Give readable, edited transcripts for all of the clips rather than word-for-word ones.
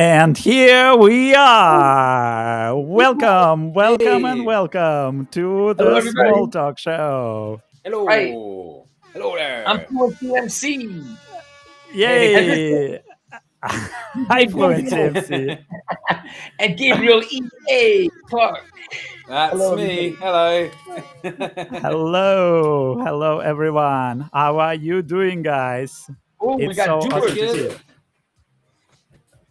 And here we are. Welcome, welcome, and Hey, welcome to Hello, the Small everybody. Talk Show. Right. hello. Hello I'm there. Fluency MC. And this is Yay! Hi, DJ Boom Fluency Boom MC. and Gabriel E.A. Clark. That's Hello, me. everybody. Hello. Hello, hello, everyone. How are you doing, guys? Oh, we It's got so Pretty awesome doers. to see good. you.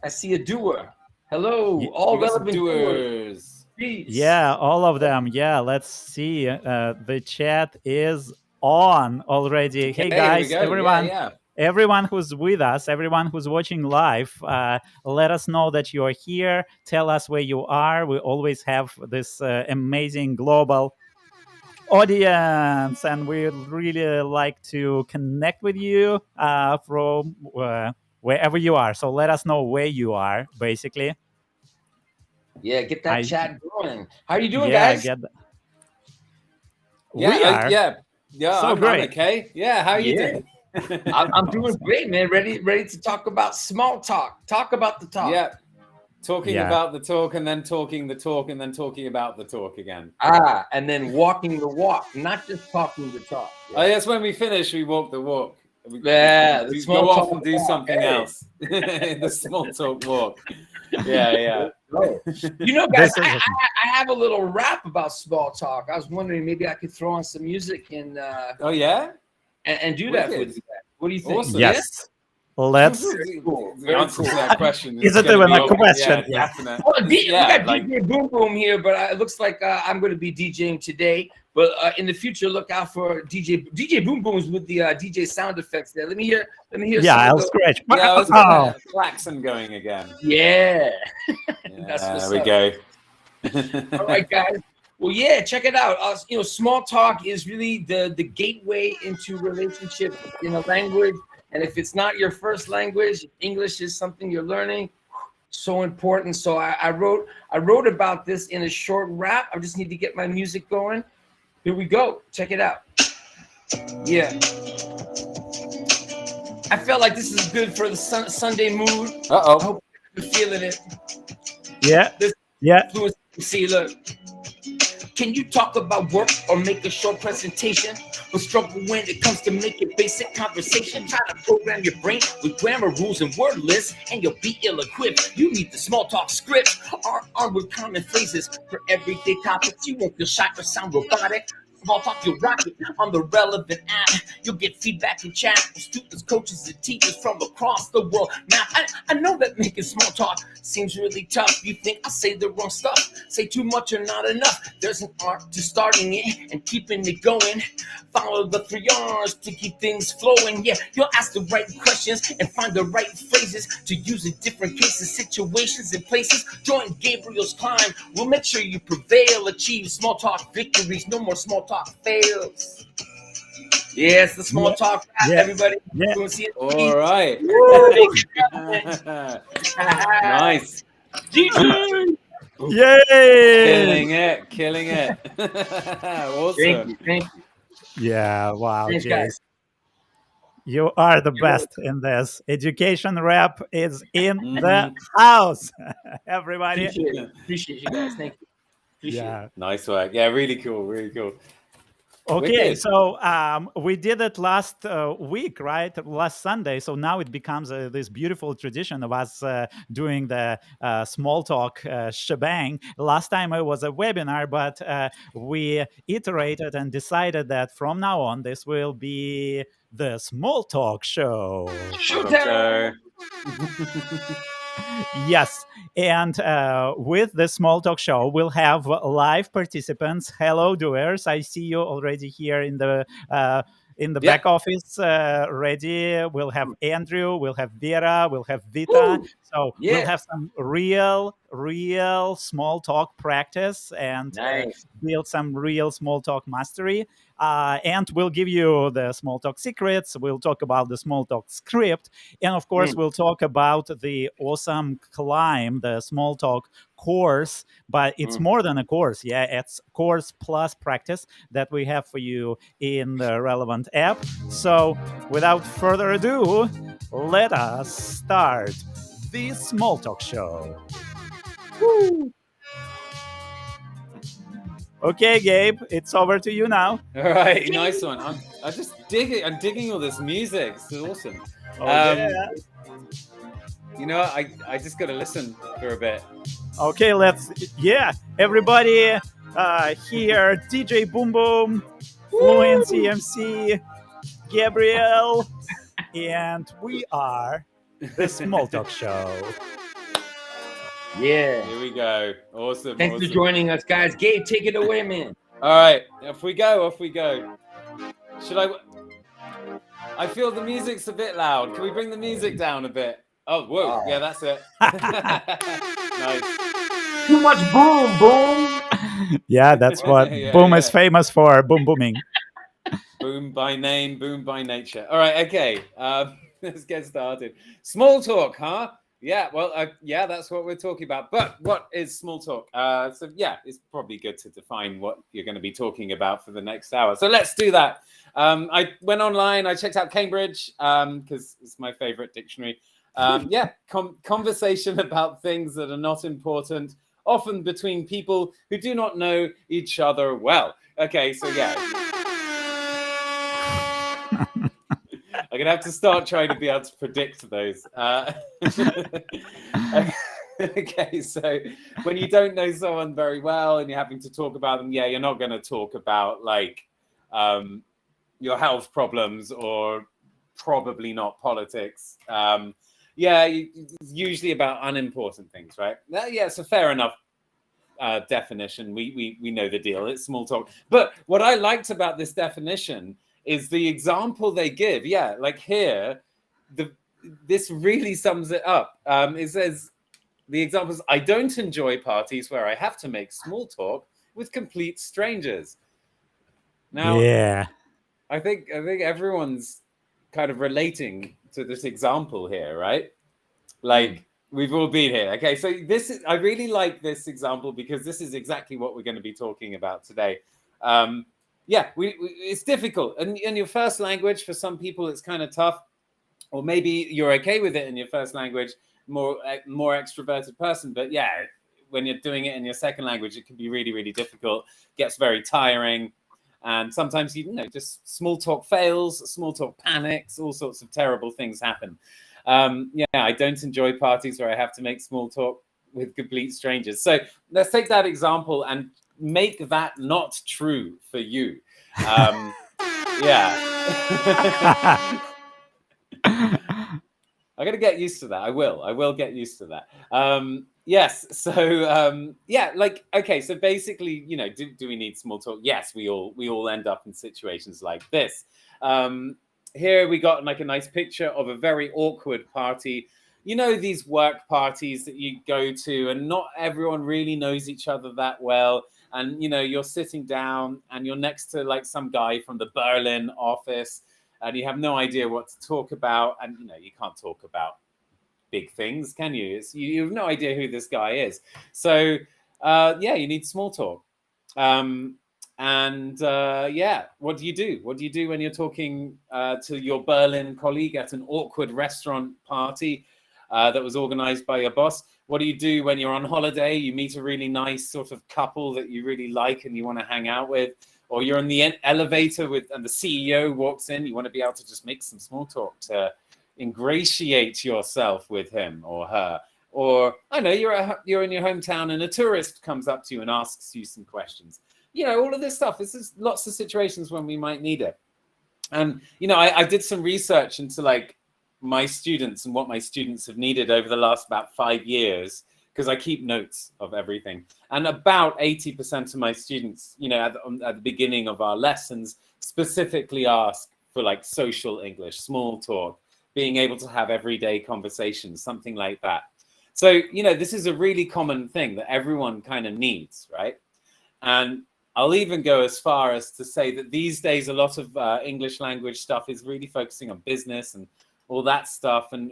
I see a doer. Hello, Y- all We got some relevant doers. doers. Peace. Yeah, all of them. Yeah, let's see. The chat is on already. Hey, Okay, here we guys, go. Yeah, everyone. yeah. Everyone who's with us, everyone who's watching live, let us know that you're here. Tell us where you are. We always have this amazing global audience, and we really like to connect with you from wherever you are. So let us know where you are, basically. Yeah, get that I chat going. How are you doing, yeah, guys? get Yeah, we are yeah. so I'm great. okay. Yeah, how you Yeah, doing? I'm doing Awesome. great, man. Ready to talk about small talk. Talk about the talk. Yeah, talking Yeah. about the talk and then talking the talk and then talking about the talk again. And then walking the walk, not just talking the talk. Oh, yes, when we finish, we walk the walk. We Yeah, the small go off talk and do walk. something Hey. else. The small talk walk. Yeah. Oh, you know, guys, This is awesome. I have a little rap about small talk. I was wondering maybe I could throw on some music Oh, yeah? and do that Wicked. with you guys. What do you think? Awesome. Yeah, Yes. Let's. cool. The Very answer cool. to that question Is is it going to even be a question? yeah, Yeah. definite. Well, we Yeah, got like DJ Boom Boom here, but it looks like I'm going to be DJing today. But in the future, look out for DJ Boom Booms with the DJ sound effects there. Let me hear Yeah, some of I'll those. scratch. yeah, let's get Oh, that klaxon going again. Yeah, Yeah, that's what's there we up. go. All right, guys. Well, yeah, check it out. Small talk is really the gateway into relationships in a language. And if it's not your first language, English is something you're learning. So important. So I wrote about this in a short rap. I just need to get my music going. Here we go. Check it out. Yeah. I felt like this is good for the Sunday mood. I Uh-oh. hope you're feeling it. yeah. This Yeah. Fluency, see, look. Can you talk about work or make a short presentation? But struggle when it comes to making basic conversation. Try to program your brain with grammar rules and word lists, and you'll be ill-equipped. You need the small talk script, armed with common phrases for everyday topics. You won't feel shy or sound robotic. Small talk, you'll rock it on the relevant app. You'll get feedback in chat from students, coaches, and teachers from across the world. Now, I know that making small talk seems really tough. You think I say the wrong stuff, say too much or not enough. There's an art to starting it and keeping it going. Follow the 3 R's to keep things flowing. Yeah, you'll ask the right questions and find the right phrases to use in different cases, situations, and places. Join Gabriel's climb. We'll make sure you prevail, achieve small talk victories. No more small talk fails. Yeah, it's the small Yeah. talk rap, Yeah. everybody. Yeah. We'll see All right. it. Nice. DJ! Yay! Killing it. Thank Awesome. you, thank you. Yeah. Wow, Thanks, guys. Jace. You are the You're welcome. best in this. Education rap is in the Mhm. house. Everybody. Appreciate it. Appreciate you guys. Thank you. Appreciate Yeah. Nice work. Yeah, really cool. Really cool. Okay, Wicked. so we did it last week, right? Last Sunday. So now it becomes this beautiful tradition of us doing the small talk shebang. Last time it was a webinar, but we iterated and decided that from now on, this will be the small talk show. it. Showtime! Yes, and with the small talk show, we'll have live participants. Hello, doers! I see you already here in the Yeah. back office ready. We'll have Andrew, we'll have Vera, we'll have Vita. Woo! So we'll Yeah. have some real small talk practice and Nice. build some real small talk mastery. And we'll give you the small talk secrets. We'll talk about the small talk script. And of course, we'll talk about the awesome climb, the small talk course. But it's more than a course. Yeah, it's course plus practice that we have for you in the relevant app. So without further ado, let us start the Small Talk Show. Okay, Gabe, it's over to you now. All right, nice one. I'm just digging. I'm digging all this music. It's awesome. Oh, yeah. You know, I just got to listen for a bit. Okay, everybody here, DJ Boom Boom, Fluency MC, Gabriel, and we are the Small Talk Show. Yeah. Here we go. Awesome. Thanks for joining us, guys. Gabe, take it away, man. All right, off we go. Should I feel the music's a bit loud. Can we bring the music down a bit? Oh, whoa. Yeah, that's it. Nice. Too much boom. Yeah, that's what Boom is famous for. Boom booming. Boom by name, boom by nature. All right, okay. Let's get started. Small talk, huh? Yeah, well, yeah, that's what we're talking about. But what is small talk? So yeah, it's probably good to define what you're going to be talking about for the next hour. So let's do that. I went online. I checked out Cambridge because it's my favorite dictionary. Yeah, conversation about things that are not important, often between people who do not know each other well. Okay, so yeah. I'm going to have to start trying to be able to predict those. Okay, so when you don't know someone very well and you're having to talk about them, yeah, you're not going to talk about like your health problems or probably not politics. Yeah, it's usually about unimportant things, right? Yeah, it's a fair enough definition. We know the deal. It's small talk. But what I liked about this definition is the example they give. Yeah, like here, this really sums it up. It says, the example is, I don't enjoy parties where I have to make small talk with complete strangers. Now, yeah, I think everyone's kind of relating to this example here, right? Like we've all been here. Okay, so I really like this example because this is exactly what we're going to be talking about today. Yeah, it's difficult. And in your first language, for some people, it's kind of tough. Or maybe you're okay with it in your first language, more extroverted person. But yeah, when you're doing it in your second language, it can be really, really difficult. Gets very tiring. And sometimes, just small talk fails, small talk panics, all sorts of terrible things happen. Yeah, I don't enjoy parties where I have to make small talk with complete strangers. So let's take that example and make that not true for you. Yeah. I got to get used to that. I will get used to that. Yes. So yeah, like, okay. So basically, do we need small talk? Yes, we all end up in situations like this. Here we got like a nice picture of a very awkward party. These work parties that you go to and not everyone really knows each other that well. And, you're sitting down and you're next to like some guy from the Berlin office and you have no idea what to talk about. And, you can't talk about big things, can you? You have no idea who this guy is. So, yeah, you need small talk. Yeah, what do you do? What do you do when you're talking to your Berlin colleague at an awkward restaurant party that was organized by your boss? What do you do when you're on holiday? You meet a really nice sort of couple that you really like and you want to hang out with, or you're in the elevator and the CEO walks in. You want to be able to just make some small talk to ingratiate yourself with him or her. Or I know you're in your hometown and a tourist comes up to you and asks you some questions. All of this stuff. This is lots of situations when we might need it. And, I did some research into like my students and what my students have needed over the last about 5 years, because I keep notes of everything. And about 80% of my students, at the beginning of our lessons, specifically ask for like social English, small talk, being able to have everyday conversations, something like that. So, this is a really common thing that everyone kind of needs, right? And I'll even go as far as to say that these days, a lot of English language stuff is really focusing on business and all that stuff. And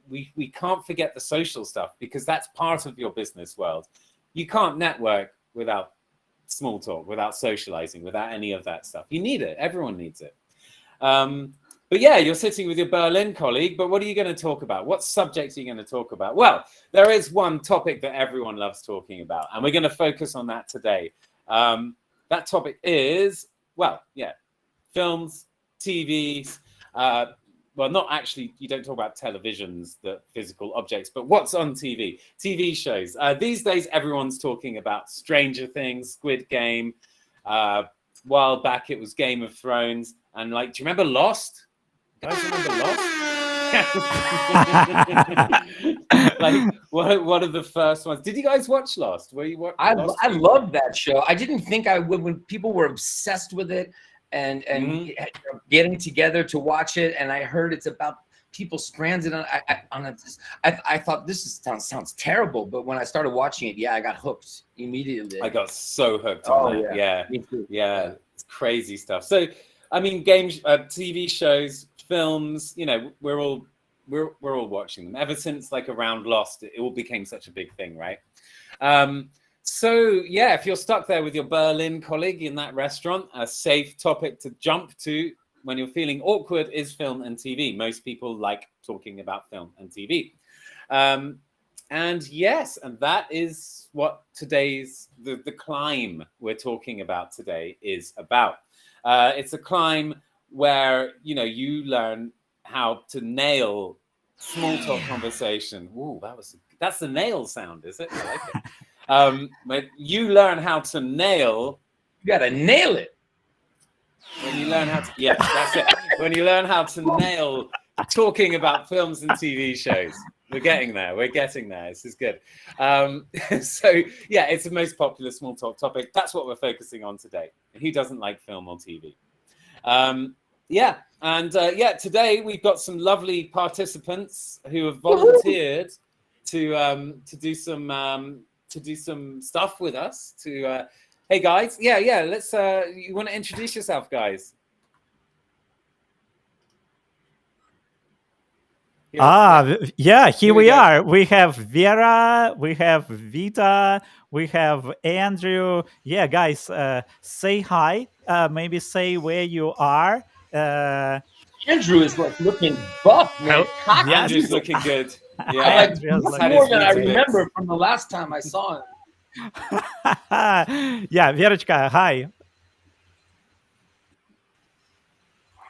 we can't forget the social stuff, because that's part of your business world. You can't network without small talk, without socializing, without any of that stuff. You need it. Everyone needs it. But yeah, you're sitting with your Berlin colleague, but what are you going to talk about? What subjects are you going to talk about? Well, there is one topic that everyone loves talking about, and we're going to focus on that today. That topic is, well, yeah, films, TVs. Well, not actually, you don't talk about televisions, the physical objects, but what's on TV? TV shows. These days, everyone's talking about Stranger Things, Squid Game. While back, it was Game of Thrones. And like, do you remember Lost? Guys, remember Lost? Like one of the first ones. Did you guys watch Lost? Were you watch? I loved that show. I didn't think I would when people were obsessed with it and getting together to watch it. And I heard it's about people stranded on I thought this sounds terrible, but when I started watching it, yeah, I got hooked immediately. I got so hooked on it. Yeah, it's crazy stuff. So, I mean, games, TV shows, films. You know, we're all watching them ever since like around Lost. It all became such a big thing, right? So yeah, if you're stuck there with your Berlin colleague in that restaurant, a safe topic to jump to when you're feeling awkward is film and TV. Most people like talking about film and TV. And yes, and that is what today's, the climb we're talking about today is about. It's a climb where, you know, you learn how to nail small talk conversation. Ooh, that's the nail sound, is it? I like it. But you learn how to nail. You gotta nail it. When you learn how to, yeah, that's it. When you learn how to nail talking about films and TV shows. We're getting there. This is good. So yeah, it's the most popular small talk topic. That's what we're focusing on today. Who doesn't like film or TV? Today we've got some lovely participants who have volunteered to do some stuff with us. Hey guys, let's. You want to introduce yourself, guys? Here we are. We have Vera, we have Vita, we have Andrew. Yeah, guys, say hi. Maybe say where you are. Andrew is like looking buff, man. Andrew's looking good. Yeah, Andrew's more than I remember from the last time I saw him. Yeah, Verочка, hi.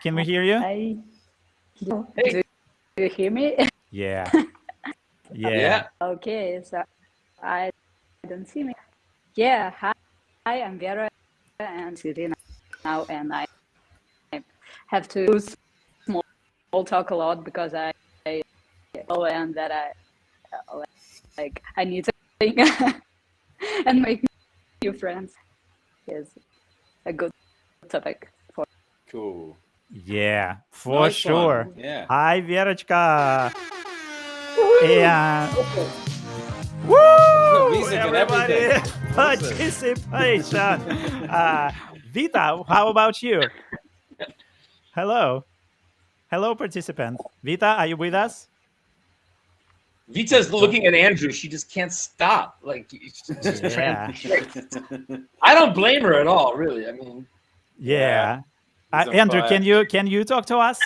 Can we hear you? Hi. Hey. Do you hear me? Yeah. Okay, so I don't see me. Yeah, hi, I'm Vera and Sirina now, and I have to use small talk a lot because I and that I need to think and make new friends is a good topic for. Cool. Yeah, for Nice sure. one. Yeah. Hi, Verочка. And woo! Music and Everybody, everything. participation. Vita, how about you? Hello, participant. Vita, are you with us? Vita's looking at Andrew. She just can't stop. Like, Yeah. I don't blame her at all, really. I mean, Yeah. He's on Andrew, fire. can you talk to us?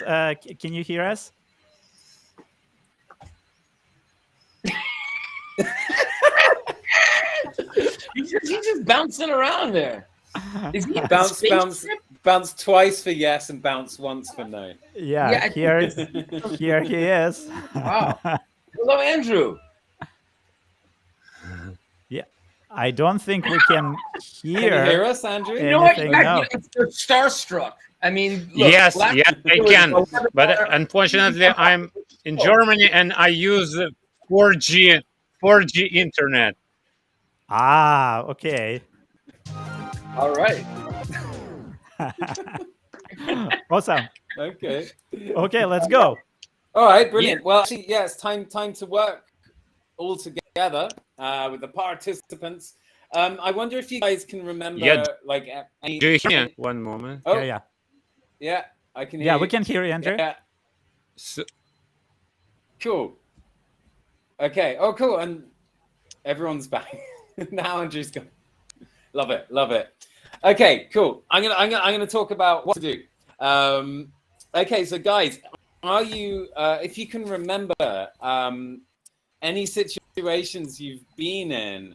Can you hear us? he's just bouncing around there. Is he Bounce twice for yes and bounce once for no. Yeah, here he is. Wow. Hello, Andrew. Yeah, I don't think we can Can you hear hear. us, Andrew? You know what? Anything, no. You're starstruck. I mean, look, Yes, last I year was can. 11 But hour- unfortunately, I'm in Germany and I use 4G internet. Ah, okay. All right. Awesome. Okay. Okay, let's go. All right, brilliant. Well, actually, yeah, it's time to work all together with the participants. I wonder if you guys can remember, Yeah. like, any... Do you hear me? One moment. Oh, Yeah. I can hear Yeah, you. we can hear you, Andrew. Yeah, So, cool. Okay. Oh, cool. And everyone's back now. Andrew's gone. Love it. Okay, cool. I'm gonna talk about what to do. Okay, so guys, are you, if you can remember any situations you've been in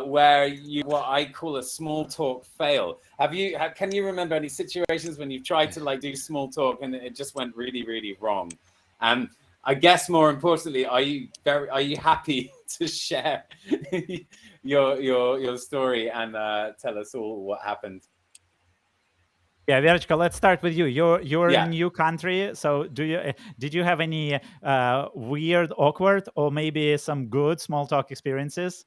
where you, what I call a small talk fail? Can you remember any situations when you've tried to like do small talk and it just went really, really wrong? And I guess more importantly, are you happy to share your story and tell us all what happened? Yeah, Verочka, let's start with you. You're in Yeah. a new country, so did you have any weird, awkward, or maybe some good small talk experiences?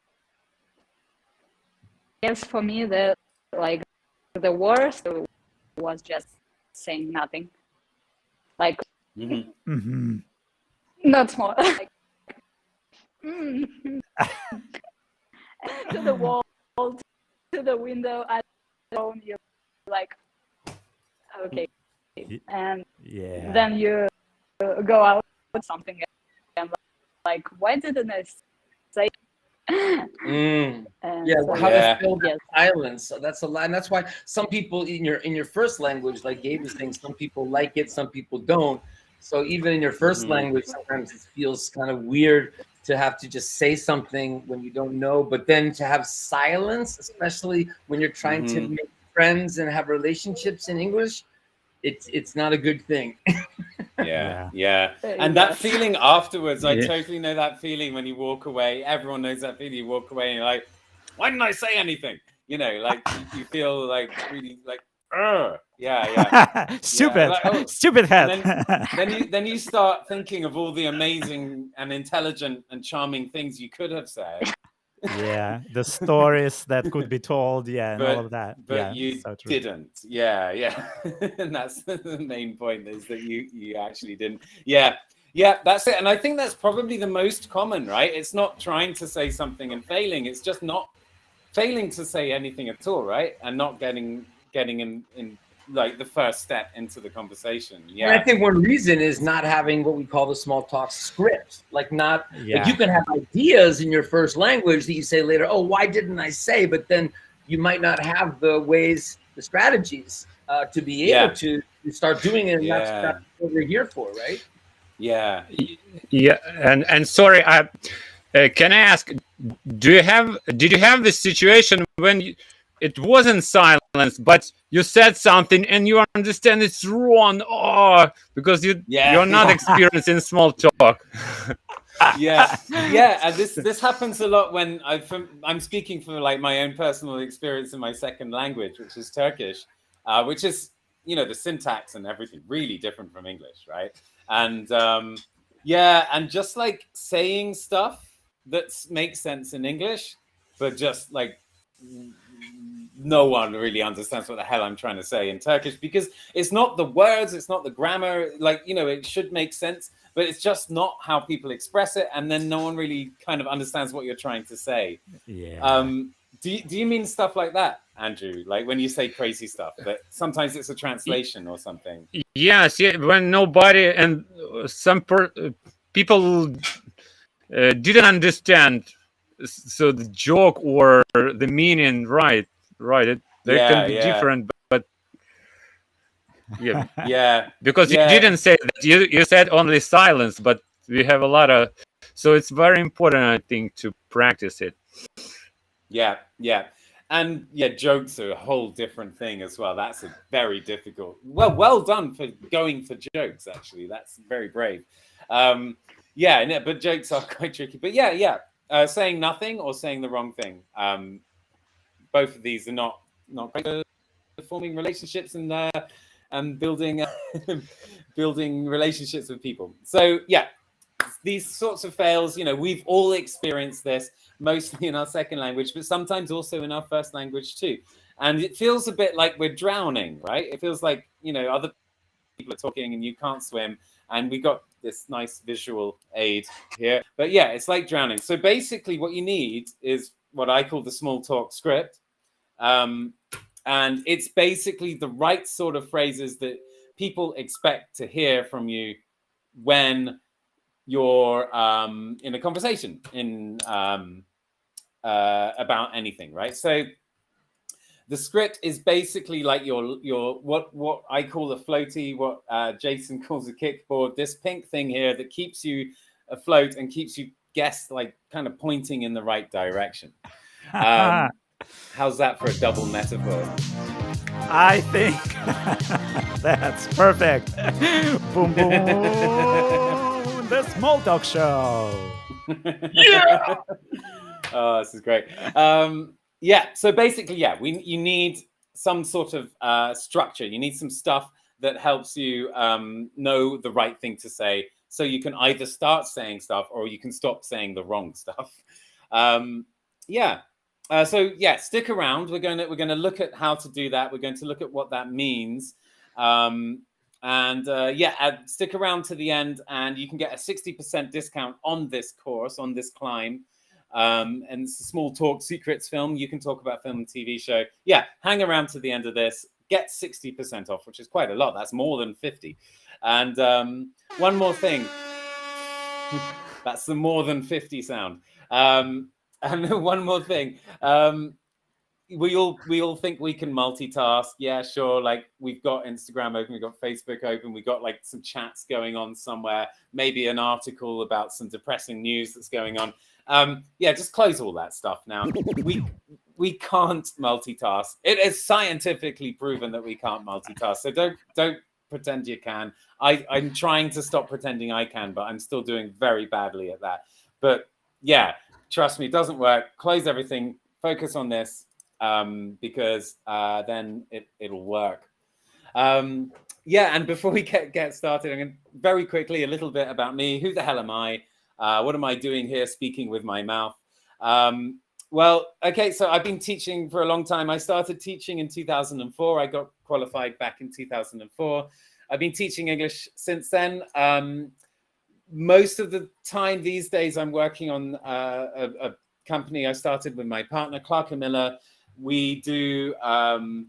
Yes, for me, the worst was just saying nothing. Like Mm-hmm. not small, like to the wall, to the window. I don't. You're like, okay, and Yeah. then you go out with something and like, why didn't I say? And Yeah, so, how to fill yes. silence. So that's a lot, and that's why some people in your first language, like Gabe was saying, some people like it, some people don't. So even in your first language, sometimes it feels kind of weird to have to just say something when you don't know, but then to have silence, especially when you're trying to make friends and have relationships in English, it's not a good thing. Yeah. And that feeling afterwards, I totally know that feeling when you walk away. Everyone knows that feeling. You walk away and you're like, why didn't I say anything? You know, like you feel like really like, Stupid, like, oh, stupid head. then you start thinking of all the amazing and intelligent and charming things you could have said. Yeah, the stories that could be told, and all of that. But Yeah, you so true. didn't. Yeah. And that's the main point, is that you actually didn't. Yeah, that's it. And I think that's probably the most common, right? It's not trying to say something and failing. It's just not failing to say anything at all, right? And not getting in like the first step into the conversation. Yeah. And I think one reason is not having what we call the small talk script. Like like you can have ideas in your first language that you say later, oh, why didn't I say? But then you might not have the ways, the strategies to be able to start doing it. And that's what we're here for, right? Yeah. And sorry, can I ask, did you have this situation when it wasn't silence, but you said something and you understand it's wrong, because you're not experienced in small talk? And this happens a lot when I'm speaking from like my own personal experience in my second language, which is Turkish, which is, you know, the syntax and everything really different from English, right? And and just like saying stuff that makes sense in English, but just like no one really understands what the hell I'm trying to say in Turkish, because it's not the words, it's not the grammar, like, you know, it should make sense, but it's just not how people express it, and then no one really kind of understands what you're trying to say. Do you mean stuff like that, Andrew? Like when you say crazy stuff, that sometimes it's a translation or something? Yes, when nobody and some people didn't understand, so the joke or the meaning, right? They can be different, but because you didn't say that, you said only silence, but we have a lot of, so it's very important, I think, to practice it. And jokes are a whole different thing as well. That's a very difficult. Well done for going for jokes. Actually, that's very brave. But jokes are quite tricky. But saying nothing or saying the wrong thing. Both of these are not great for forming relationships and building building relationships with people. So these sorts of fails, you know, we've all experienced this, mostly in our second language, but sometimes also in our first language too. And it feels a bit like we're drowning, right? It feels like, you know, other people are talking and you can't swim. And we got this nice visual aid here. But it's like drowning. So basically what you need is what I call the small talk script. And it's basically the right sort of phrases that people expect to hear from you when you're in a conversation about anything, right? So The script is basically like your what I call a floaty, what Jason calls a kickboard. This pink thing here that keeps you afloat and keeps you like kind of pointing in the right direction. How's that for a double metaphor? I think that's perfect. Boom, boom. The Small Talk Show. Yeah. Oh, this is great. Yeah, so basically, yeah, you need some sort of structure. You need some stuff that helps you know the right thing to say, so you can either start saying stuff or you can stop saying the wrong stuff. Yeah. So yeah, stick around. We're going to look at how to do that. We're going to look at what that means. Stick around to the end, and you can get a 60% discount on this course, on this climb. And it's a Small Talk Secrets film. You can talk about film and TV show. Yeah, hang around to the end of this. Get 60% off, which is quite a lot. That's more than 50. And one more thing. That's the more than 50 sound. And one more thing. We all think we can multitask. Yeah, sure. Like, we've got Instagram open, we've got Facebook open, we've got like some chats going on somewhere, maybe an article about some depressing news that's going on. Yeah, just close all that stuff now. We can't multitask. It is scientifically proven that we can't multitask. So don't pretend you can. I'm trying to stop pretending I can, but I'm still doing very badly at that. But yeah, trust me, it doesn't work. Close everything. Focus on this, because then it'll work. Yeah, and before we get started, I'm going to very quickly a little bit about me. Who the hell am I? What am I doing here speaking with my mouth? Well, okay, so I've been teaching for a long time. I started teaching in 2004. I got qualified back in 2004. I've been teaching English since then. Most of the time these days, I'm working on a company I started with my partner, Clark and Miller. We do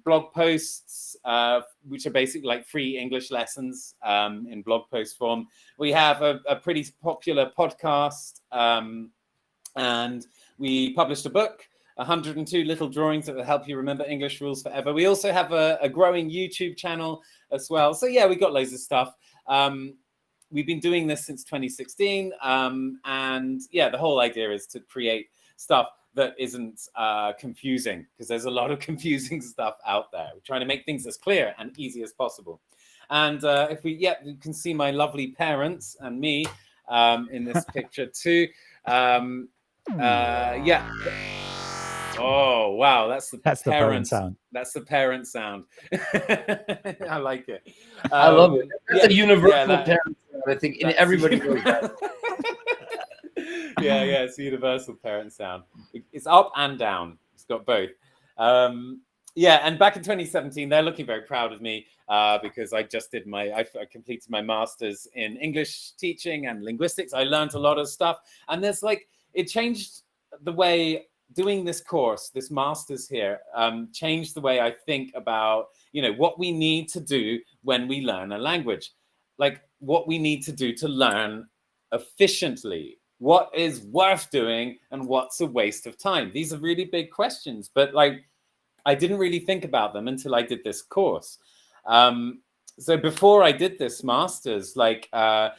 blog posts, which are basically like free English lessons in blog post form. We have a pretty popular podcast, and we published a book, 102 Little Drawings that will help you remember English rules forever. We also have a growing YouTube channel as well. So yeah, we got loads of stuff. We've been doing this since 2016. And yeah, the whole idea is to create stuff that isn't confusing, because there's a lot of confusing stuff out there. We're trying to make things as clear and easy as possible. And you can see my lovely parents and me in this picture too. Yeah. Oh wow, that's the parent sound. That's the parent sound. I like it. I love it. That's a universal parent sound. I think everybody knows that. Yeah, it's a universal parent sound. It's up and down. It's got both. Yeah, and back in 2017, they're looking very proud of me because I just did I completed my master's in English teaching and linguistics. I learned a lot of stuff, and it changed the way doing this course, this master's here, changed the way I think about, what we need to do when we learn a language, like what we need to do to learn efficiently. What is worth doing and what's a waste of time? These are really big questions, but I didn't really think about them until I did this course. So before I did this master's, I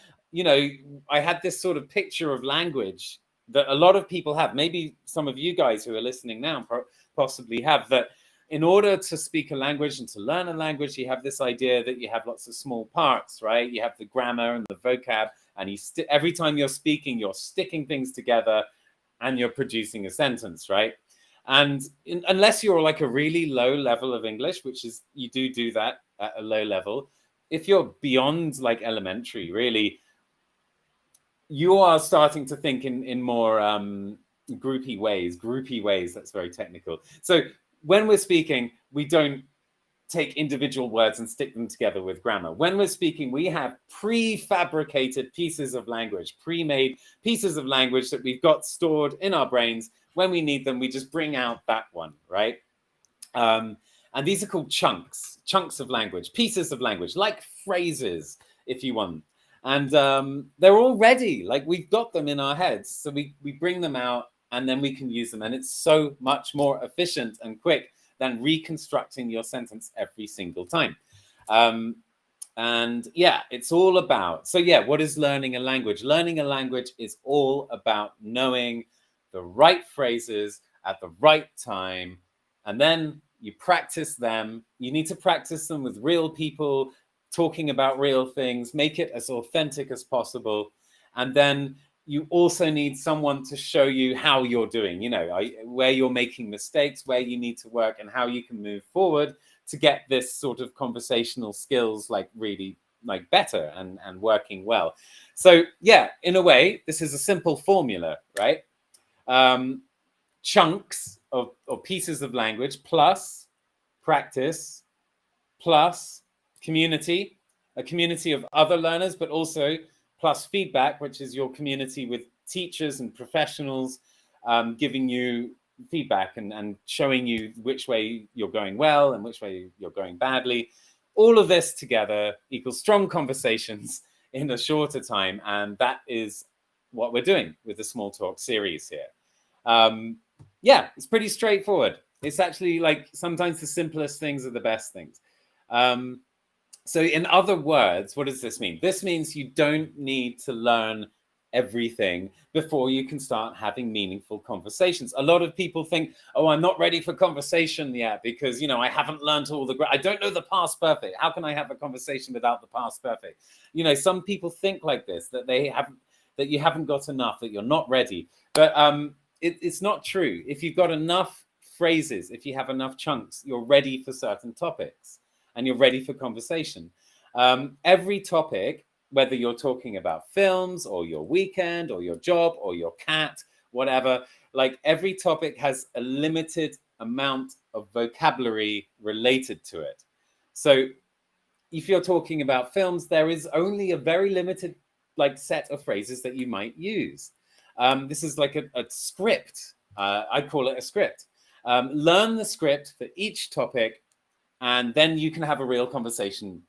had this sort of picture of language that a lot of people have. Maybe some of you guys who are listening now possibly have, that in order to speak a language and to learn a language, you have this idea that you have lots of small parts, right? You have the grammar and the vocab, and every time you're speaking, you're sticking things together and you're producing a sentence, right? And unless you're like a really low level of English, which is, you do that at a low level, if you're beyond like elementary, really, you are starting to think in more groupy ways. That's very technical. So when we're speaking, we don't take individual words and stick them together with grammar. When we're speaking, we have prefabricated pieces of language, pre-made pieces of language that we've got stored in our brains. When we need them, we just bring out that one, right? And these are called chunks of language, pieces of language, like phrases, if you want. And they're all ready, like we've got them in our heads. So we bring them out and then we can use them. And it's so much more efficient and quick than reconstructing your sentence every single time. And yeah, it's all about, so yeah, what is learning a language? Learning a language is all about knowing the right phrases at the right time, and then you practice them. You need to practice them with real people, talking about real things, make it as authentic as possible. And then you also need someone to show you how you're doing, you know, where you're making mistakes, where you need to work, and how you can move forward to get this sort of conversational skills like really like better and working well. So yeah, in a way, this is a simple formula, right? Chunks of pieces of language plus practice plus community, a community of other learners, but also plus feedback, which is your community with teachers and professionals giving you feedback and showing you which way you're going well and which way you're going badly. All of this together equals strong conversations in a shorter time. And that is what we're doing with the Small Talk series here. Yeah, it's pretty straightforward. It's actually like sometimes the simplest things are the best things. So in other words, what does this mean? This means you don't need to learn everything before you can start having meaningful conversations. A lot of people think, oh, I'm not ready for conversation yet because, you know, I haven't learned all the, I don't know the past perfect. How can I have a conversation without the past perfect? You know, some people think like this, that they haven't, that you haven't got enough, that you're not ready. But it's not true. If you've got enough phrases, if you have enough chunks, you're ready for certain topics and you're ready for conversation. Every topic, whether you're talking about films or your weekend or your job or your cat, whatever, like every topic has a limited amount of vocabulary related to it. So if you're talking about films, there is only a very limited like set of phrases that you might use. This is like a script. I call it a script. Learn the script for each topic, and then you can have a real conversation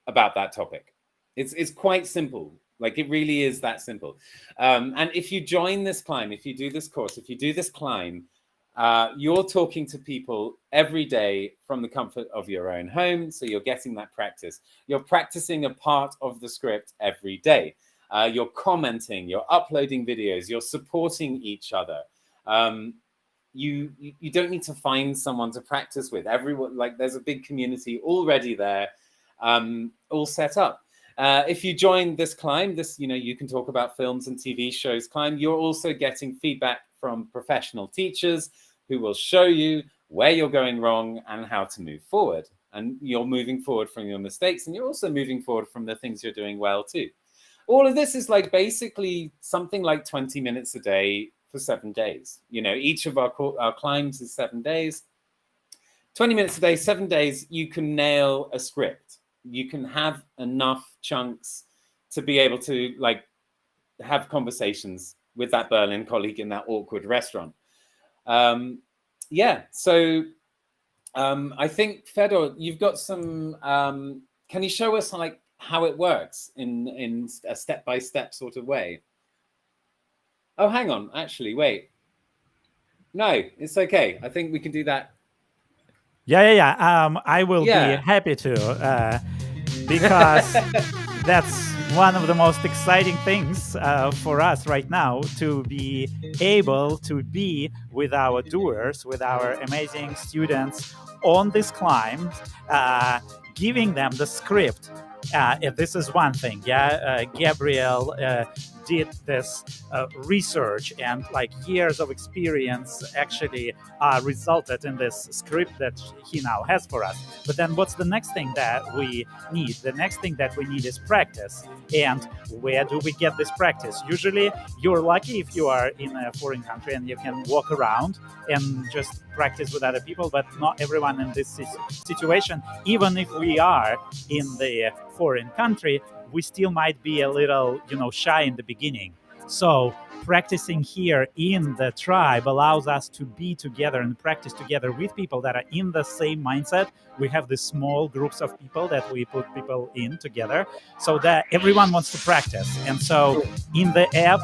about that topic. It's quite simple. Like it really is that simple. And if you join this climb, if you do this course, if you do this climb, you're talking to people every day from the comfort of your own home. So you're getting that practice. You're practicing a part of the script every day. You're commenting, you're uploading videos, you're supporting each other. You don't need to find someone to practice with. Everyone, like there's a big community already there, all set up. If you join this climb, this, you know, you can talk about films and TV shows climb, you're also getting feedback from professional teachers who will show you where you're going wrong and how to move forward. And you're moving forward from your mistakes, and you're also moving forward from the things you're doing well too. All of this is like basically something like 20 minutes a day for 7 days. You know, each of our climbs is 7 days. 20 minutes a day, 7 days, you can nail a script. You can have enough chunks to be able to like have conversations with that Berlin colleague in that awkward restaurant. Yeah, so I think, Fedor, you've got some, can you show us like how it works in a step-by-step sort of way? Oh, hang on, actually, wait. No, it's okay. I think we can do that. Yeah. I will be happy to, because that's one of the most exciting things for us right now, to be able to be with our doers, with our amazing students on this climb, giving them the script. This is one thing. Gabriel did this research, and like years of experience actually resulted in this script that he now has for us. But then what's the next thing that we need? The next thing that we need is practice. And where do we get this practice? Usually you're lucky if you are in a foreign country and you can walk around and just practice with other people, but not everyone in this situation. Even if we are in the foreign country, we still might be a little, shy in the beginning. So practicing here in the tribe allows us to be together and practice together with people that are in the same mindset. We have these small groups of people that we put people in together so that everyone wants to practice. And so in the app,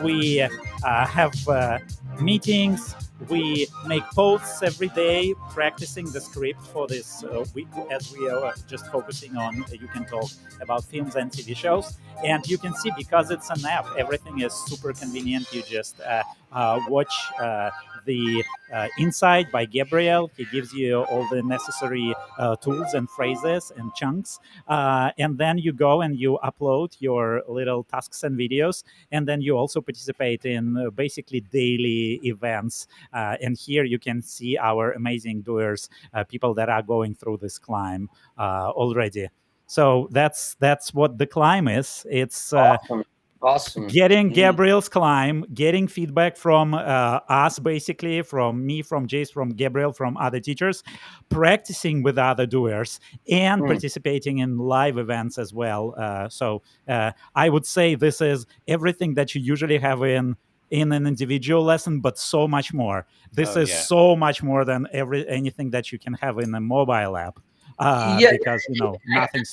we have meetings we make posts every day practicing the script for this week, as we are just focusing on You Can Talk about films and TV shows. And you can see, because it's an app, everything is super convenient. You just watch the Inside by Gabriel. He gives you all the necessary tools and phrases and chunks. And then you go and you upload your little tasks and videos. And then you also participate in basically daily events. And here you can see our amazing doers, people that are going through this climb already. So that's what the climb is. It's Awesome. getting Gabriel's climb, getting feedback from us, basically, from me, from Jace, from Gabriel, from other teachers, practicing with other doers, and participating in live events as well. So I would say this is everything that you usually have in an individual lesson, but so much more. This is so much more than anything that you can have in a mobile app. Because nothing's.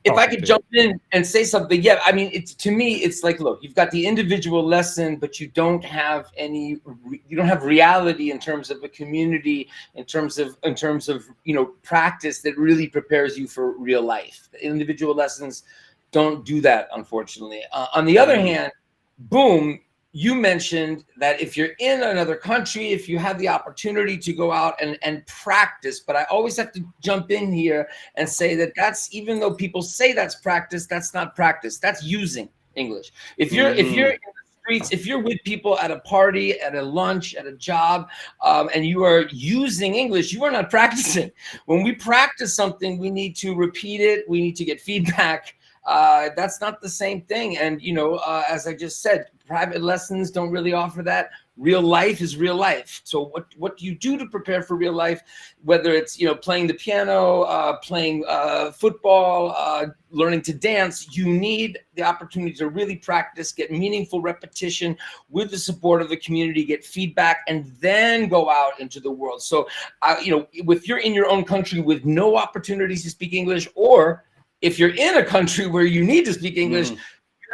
If I could jump in and say something, I mean, to me, it's like, look, you've got the individual lesson, but you don't have reality in terms of a community, in terms of practice that really prepares you for real life. The individual lessons don't do that, unfortunately. On the other hand, boom. You mentioned that if you're in another country, if you have the opportunity to go out and practice, but I always have to jump in here and say that that's, even though people say that's practice, that's not practice. That's using English. If you're in the streets, if you're with people at a party, at a lunch, at a job, and you are using English, you are not practicing. When we practice something, we need to repeat it. We need to get feedback. That's not the same thing. And, as I just said, private lessons don't really offer that. Real life is real life. So what do you do to prepare for real life? Whether it's, playing the piano, playing football, learning to dance, you need the opportunity to really practice, get meaningful repetition with the support of the community, get feedback, and then go out into the world. So, if you're in your own country with no opportunities to speak English, or if you're in a country where you need to speak English, you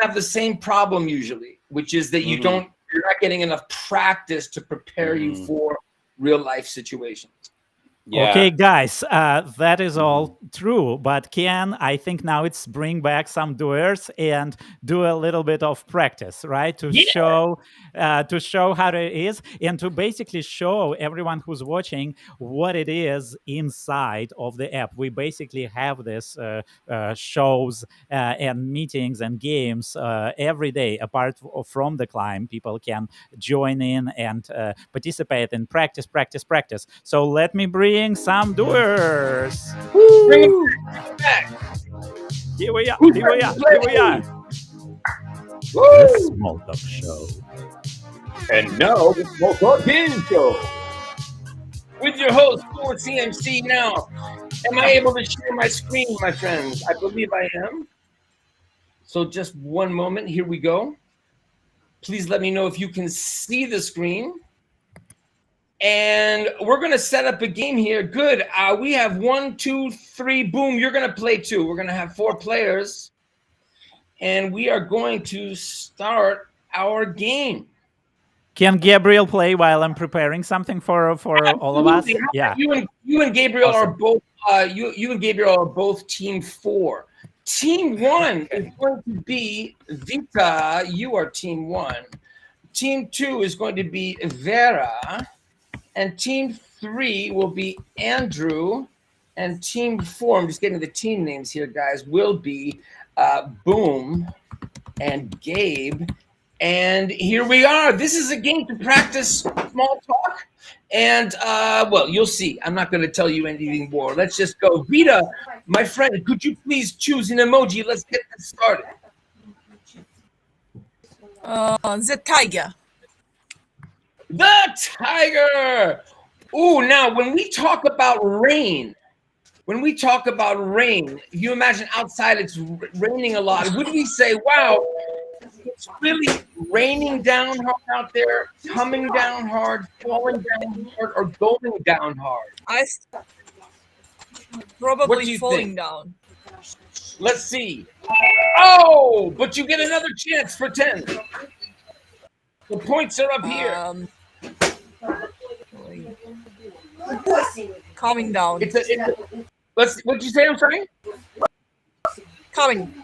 have the same problem usually, which is that you're not getting enough practice to prepare you for real life situations. Yeah. Okay, guys, that is all true. But Ken, I think now it's bring back some doers and do a little bit of practice, right? To show how it is, and to basically show everyone who's watching what it is inside of the app. We basically have this shows and meetings and games every day. Apart from the climb, people can join in and participate in practice. So let me bring some doers. Bring it back. Here we are. The Small Talk Show. And now the Small Talk Game Show. With your host, Fluency MC. Now, am I able to share my screen, my friends? I believe I am. So just one moment. Here we go. Please let me know if you can see the screen. And we're going to set up a game here. Good. We have 1, 2, 3. Boom. You're going to play 2. We're going to have 4 players. And we are going to start our game. Can Gabriel play while I'm preparing something for all of us? Yeah. You and Gabriel are both you and Gabriel are both team 4. Team 1 is going to be Vita. You are team 1. Team 2 is going to be Vera. And team 3 will be Andrew, and team 4, I'm just getting the team names here, guys, will be Boom and Gabe. And here we are. This is a game to practice small talk. And, well, you'll see. I'm not going to tell you anything more. Let's just go. Vita, my friend, could you please choose an emoji? Let's get this started. The tiger. The tiger. Ooh, now when we talk about rain, you imagine outside it's raining a lot. Would we say, wow, it's really raining down hard out there, coming down hard, falling down hard, or going down hard? Probably falling down. Let's see. Oh, but you get another chance for 10. The points are up here. Calming down. What'd you say? I'm sorry. Coming.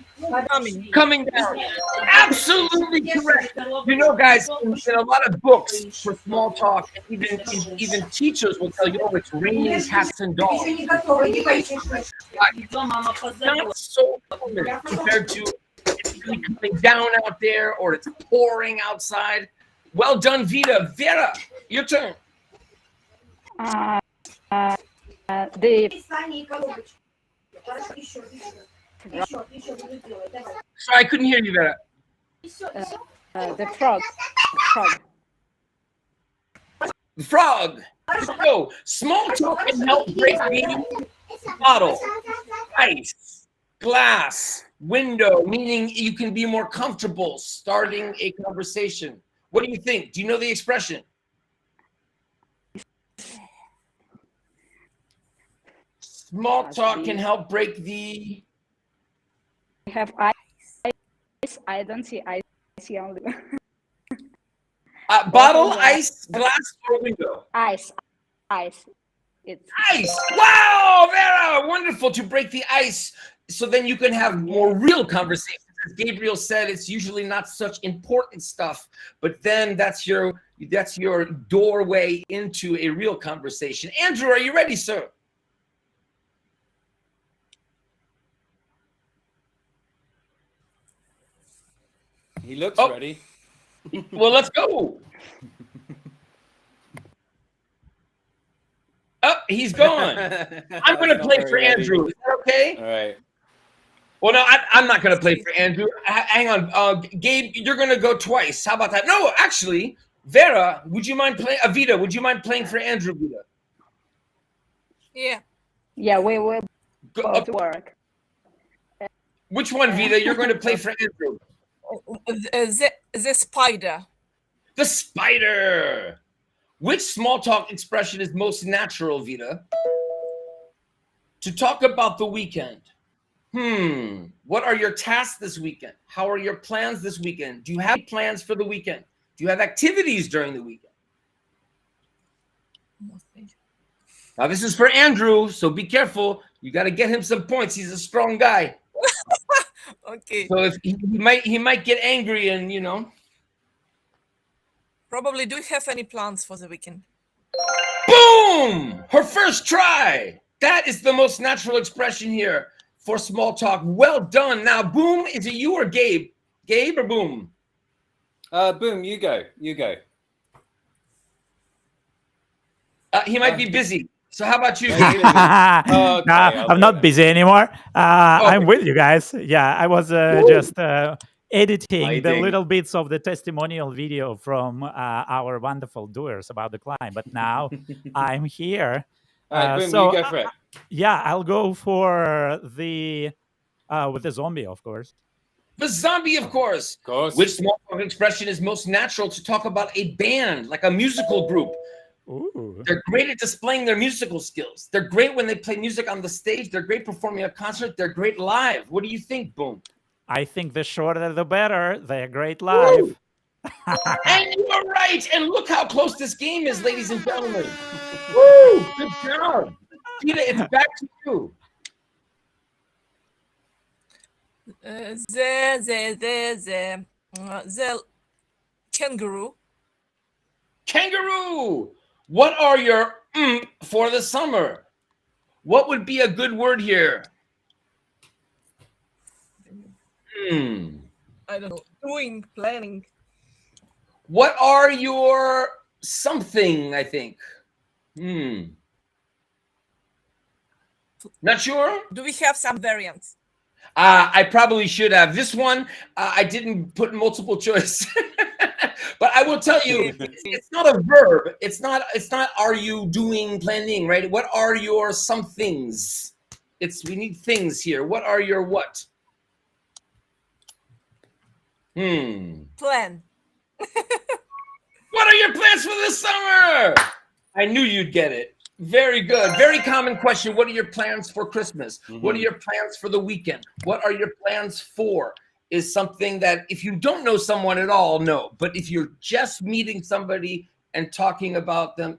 Coming down. Absolutely correct. You know, guys, in a lot of books for small talk, even teachers will tell you, oh, it's raining cats and dogs. Not so common compared to it's really coming down out there or it's pouring outside. Well done, Vita. Vera, your turn. The Sorry, I couldn't hear you, Vera. the frog. The frog. Let's go. Small talk can help break the bottle, ice, glass, window, meaning you can be more comfortable starting a conversation. What do you think? Do you know the expression? Small talk can help break the... We have ice. I don't see ice. I see only bottle, ice, glass, or window? ice. It's Ice. Wow, Vera, wonderful to break the ice. So then you can have more real conversations. As Gabriel said, it's usually not such important stuff, but then that's your doorway into a real conversation. Andrew, are you ready, sir? He looks Oh. ready. Well, let's go. Oh, he's gone. I'm going to play for Andrew. Is that okay? All right. Well, no, I'm not going to play for Andrew. Hang on. Gabe, you're going to go twice. How about that? No, actually, Vera, would you mind playing? Vita, would you mind playing for Andrew, Vita? yeah. We will Go, both work. which one, Vita? You're going to play for Andrew. The spider. The spider. Which small talk expression is most natural, Vita? To talk about the weekend. What are your tasks this weekend? How are your plans this weekend? Do you have plans for the weekend? Do you have activities during the weekend? Now, this is for Andrew, so be careful. You got to get him some points. He's a strong guy. Okay. So if he might get angry and, you know. Probably. Do you have any plans for the weekend? Boom! Her first try. That is the most natural expression here for small talk. Well done. Now, Boom, is it you or Gabe? Gabe or Boom? Boom, you go. You go. He might be busy. So how about you? Okay, No, I'm not busy anymore. I'm with you guys. Yeah, I was just editing the Hiding. little bits of the testimonial video from our wonderful doers about the climb. But now I'm here. All right, Boom, so you go for it. yeah, I'll go for the with the zombie, of course. The zombie, of course. Of course. Which small talk expression is most natural to talk about a band, like a musical group? Ooh. They're great at displaying their musical skills. They're great when they play music on the stage. They're great performing a concert. They're great live. What do you think, Boom? I think the shorter the better. They're great live. And you're right. And look how close this game is, ladies and gentlemen. Woo! Good job. Peter, it's back to you. The kangaroo. Kangaroo. What are your for the summer? What would be a good word here? I don't know. Doing, planning. What are your something, I think? Not sure? Do we have some variants? I probably should have. This one, I didn't put multiple choice. But I will tell you, it's not a verb. It's not are you doing, planning, right? What are your somethings? We need things here. What are your what? Plan. What are your plans for this summer? I knew you'd get it. Very good. Very common question. What are your plans for Christmas? What are your plans for the weekend? What are your plans for? Is something that if you don't know someone at all, no. But if you're just meeting somebody and talking about them,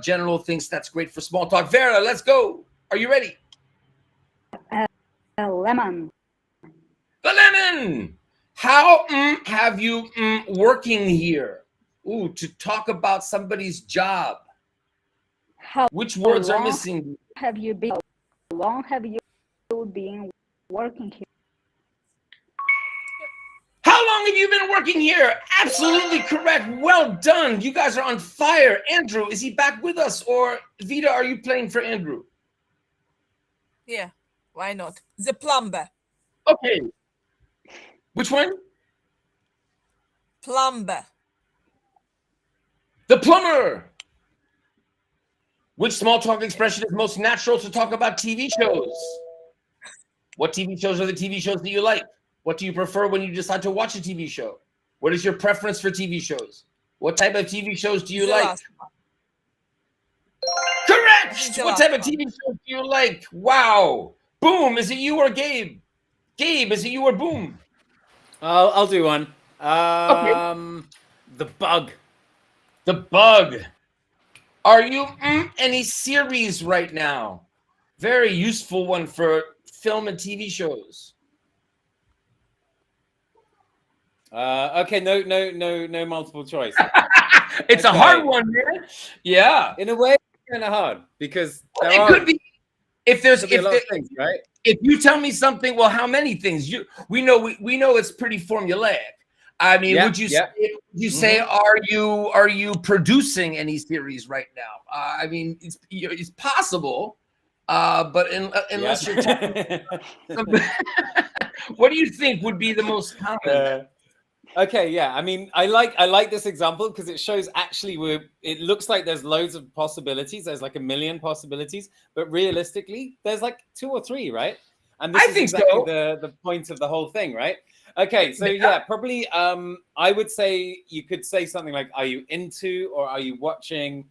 general things that's great for small talk. Vera, let's go. Are you ready? Lemon. The lemon. How have you working here? Ooh, to talk about somebody's job. How Which words are long missing? have you been? How long have you been working here? How long have you been working here? Absolutely correct. Well done. You guys are on fire. Andrew, is he back with us? Or Vita, are you playing for Andrew? Yeah, why not? The plumber. Okay. Which one? Plumber. The plumber. Which small talk expression is most natural to talk about TV shows? What TV shows are the TV shows that you like? What do you prefer when you decide to watch a TV show? What is your preference for TV shows? What type of TV shows do you The like? last one. Correct! The What last type of one. TV shows do you like? Wow! Boom, is it you or Gabe? Gabe, is it you or Boom? I'll do one. The Bug. The Bug. Are you any series right now? Very useful one for film and TV shows. Okay, no multiple choice. It's a Okay. hard one, man. Yeah. In a way, it's kind of hard because there It are could be if there's could be a lot if, of things, right? if you tell me something, well, how many things? We know it's pretty formulaic. I mean, Yeah, would you yeah. say, are you producing any series right now? I mean, it's possible, but unless you're talking, what do you think would be the most common? Okay, yeah. I mean, I like this example because it shows actually it looks like there's loads of possibilities. There's like a million possibilities, but realistically, there's like 2 or 3, right? And this I is think exactly so. the point of the whole thing, right? Okay, so yeah, probably I would say you could say something like, are you into or are you watching?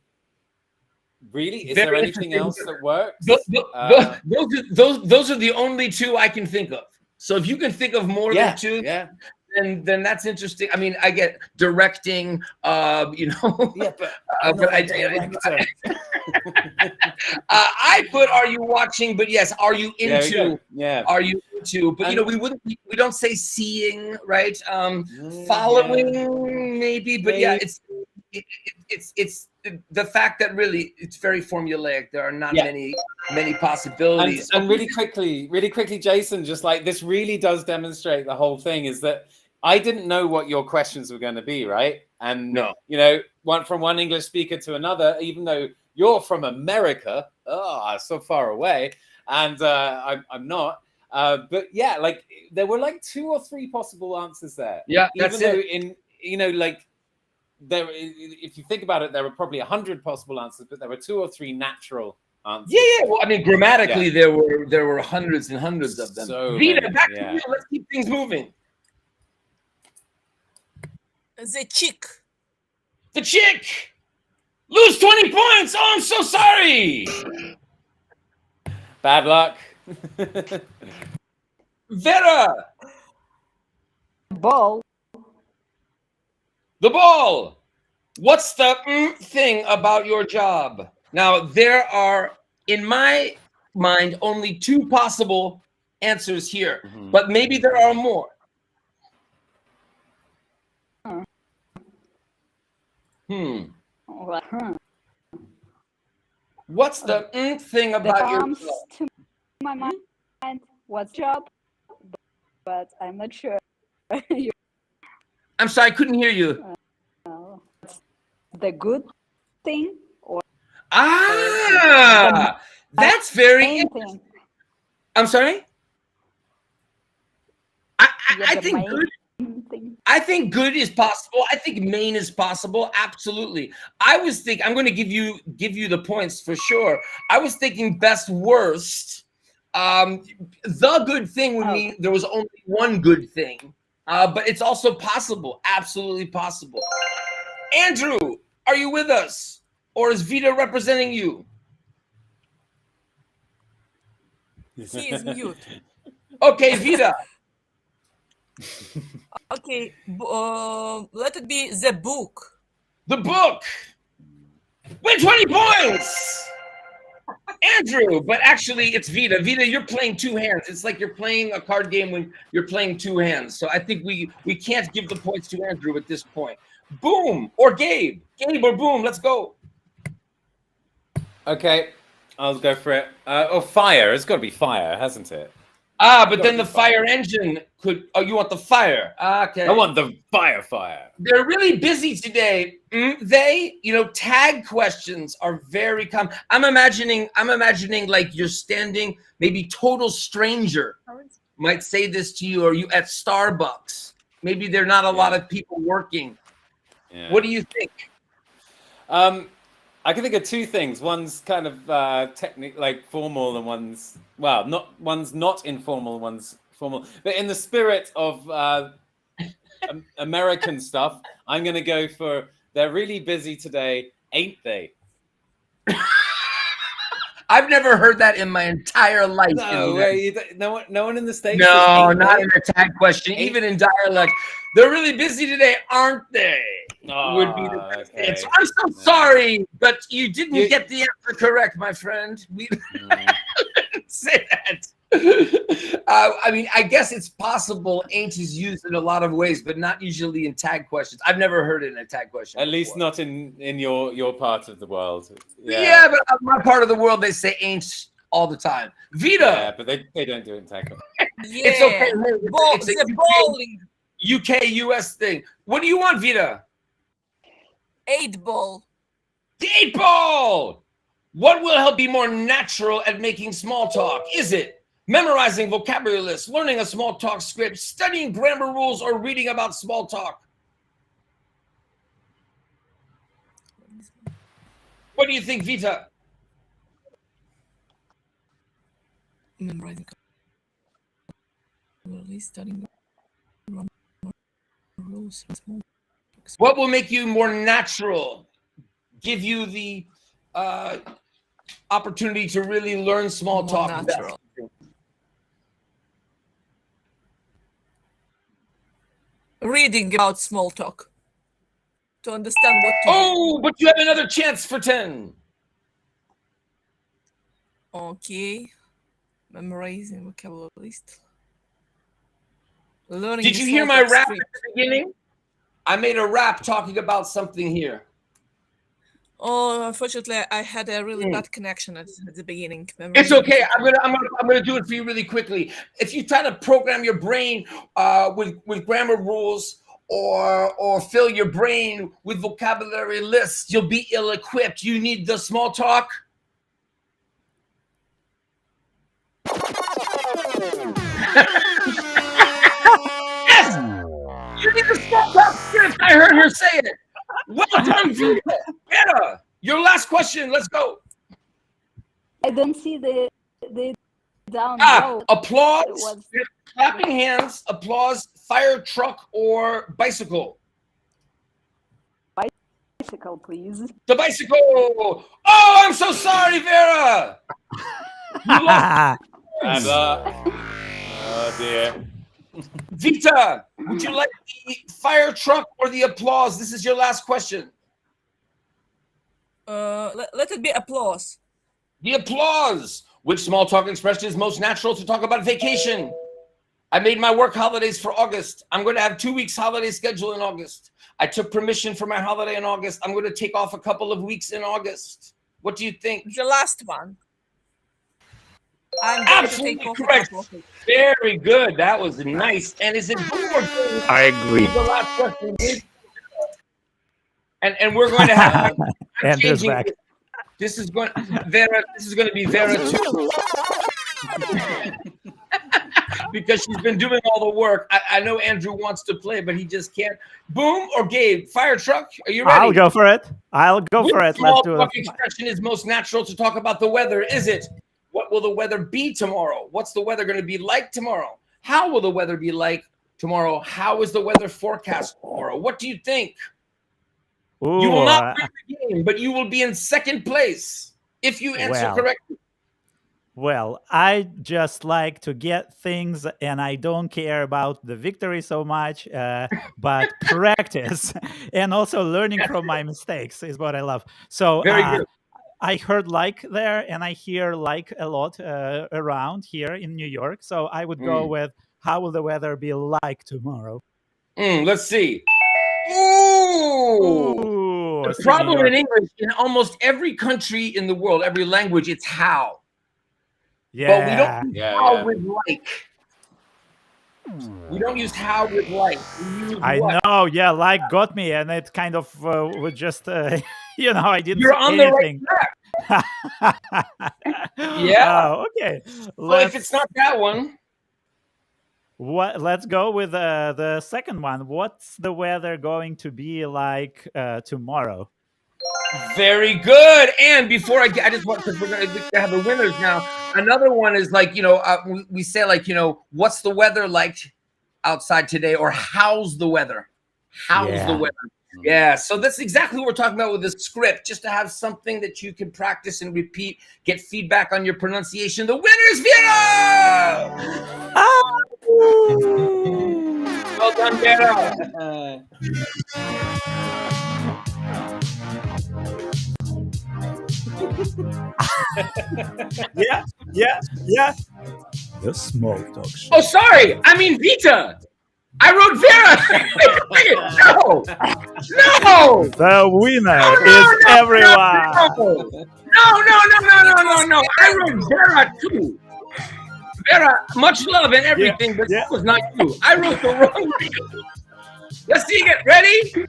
Really? Is there Very anything else that works? Those are the only 2 I can think of. So if you can think of more than 2, yeah. then that's interesting. I mean, I get directing, Yeah, but I'm but not a director. I put are you watching, but yes, are you There we into? go. Yeah. Are you into? But And- we don't say seeing, right? Yeah. Following maybe, but yeah, it's the fact that really it's very formulaic. There are not many possibilities. And really quickly, Jason, just like this really does demonstrate the whole thing is that I didn't know what your questions were going to be, right? And from one English speaker to another, even though you're from America, so far away, and I'm not. But yeah, like there were like 2 or 3 possible answers there. Yeah, even that's though it. like there, if you think about it, there were probably 100 possible answers, but there were 2 or 3 natural answers. Yeah. Well, I mean, grammatically, there were hundreds and hundreds of them. So Vita, many, back to you. Let's keep things moving. The chick. The chick lose 20 points. Oh, I'm so sorry. Bad luck. Vera, Ball. the ball. What's the thing about your job? Now, there are, in my mind, only 2 possible answers here, but maybe there are more. What's the thing about your Comes job? to my mind. What's job? But I'm not sure. I'm sorry, I couldn't hear you. The good thing or That's very main interesting. thing? I'm sorry? I The think main good. thing. I think good is possible. I think main is possible. Absolutely. I'm going to give you the points for sure. I was thinking best worst. The good thing would mean there was only one good thing. But it's also possible. Absolutely possible. Andrew, are you with us? Or is Vita representing you? He is mute. Okay, Vita. Okay, let it be the book. The book. Win 20 points. Andrew, but actually it's Vita. Vita, you're playing two hands. It's like you're playing a card game when you're playing two hands. So I think we can't give the points to Andrew at this point. Boom or Gabe. Gabe or Boom, let's go. Okay, I'll go for it. Or fire. It's got to be fire, hasn't it? But then the fire engine could. Oh, you want the fire? Okay. I want the fire. They're really busy today. Tag questions are very common. I'm imagining like you're standing, maybe total stranger might say this to you, or you at Starbucks. Maybe there are not a lot of people working. Yeah. What do you think? I can think of two things. One's kind of technical, like formal, and one's not informal, one's formal. But in the spirit of American stuff, I'm going to go for they're really busy today, ain't they? I've never heard that in my entire life. No one in the States. No, not in a tag question, even in dialect. They're really busy today, aren't they? Would be the best answer. I'm so sorry, but you didn't get the answer correct, my friend. We didn't say that. I mean, I guess it's possible ain't is used in a lot of ways, but not usually in tag questions. I've never heard it in a tag question. At least not in your part of the world. Yeah, but in my part of the world, they say ain't all the time. Vita. Yeah, but they don't do it in tag questions. It's okay. It's a bowling. UK, US thing. What do you want, Vita? 8-ball. The 8-ball. What will help be more natural at making small talk? Is it memorizing vocabulary lists, learning a small talk script, studying grammar rules, or reading about small talk? What do you think, Vita? Memorizing studying rules. What will make you more natural? Give you the opportunity to really learn small talk. Natural. Reading about small talk to understand what to do. But you have another chance for 10. Okay. Memorizing vocabulary list. Learning. Did you hear my rap at the beginning? I made a rap talking about something here. Oh, unfortunately, I had a really bad connection at the beginning. It's okay. I'm gonna do it for you really quickly. If you try to program your brain with grammar rules or fill your brain with vocabulary lists, you'll be ill-equipped. You need the small talk. Yes, you need the small talk script. I heard her say it. Well done, Vita. Your last question. Let's go. I don't see the down low. Applause. Clapping hands. Applause. Fire truck or bicycle. Bicycle, please. The bicycle. Oh, I'm so sorry, Vera. You lost. Oh dear. Vita, would you like the fire truck or the applause? This is your last question. Let it be applause. The applause. Which small talk expression is most natural to talk about vacation? I made my work holidays for August. I'm going to have 2 weeks holiday schedule in August. I took permission for my holiday in August. I'm going to take off a couple of weeks in August. What do you think? The last one. I'm absolutely correct. Very good. That was nice. And is it more? I agree. The last question. And we're going to have changing. This is going Vera. This is going to be Vera too. Because she's been doing all the work. I know Andrew wants to play, but he just can't. Boom or Gabe? Fire truck? Are you ready? I'll go for it. Let's do it. Expression is most natural to talk about the weather. Is it? What will the weather be tomorrow? What's the weather going to be like tomorrow? How will the weather be like tomorrow? How is the weather forecast tomorrow? What do you think? Ooh, you will not win the game, but you will be in second place if you answer correctly. Well, I just like to get things and I don't care about the victory so much, but practice and also learning from my mistakes is what I love. So Very good. I heard like there and I hear like a lot around here in New York. So I would go with how will the weather be like tomorrow? Let's see. Ooh. Ooh, The see New problem York. in English, in almost every country in the world, every language, it's how. But we don't use how with like. We don't use how with like. We use I what? know, yeah, like got me, and it kind of was just, you know, I didn't You're say on the right anything. track. Yeah. Oh, okay. Well, if it's not that one, Let's go with the second one. What's the weather going to be like tomorrow? very good. And before I just want, because we're going to have the winners now. Another one is like, we say like, what's the weather like outside today, or how's the weather? How's the weather? Yeah, so that's exactly what we're talking about with this script, just to have something that you can practice and repeat, get feedback on your pronunciation. The winner's Vera! Well done, Vera. Yeah. The small talk show. Oh, sorry. I mean, Vita. I wrote Vera. No. The winner is everyone. No. I wrote Vera too. Vera, much love and everything, but that was not you. I wrote the wrong thing. Let's see it. Ready?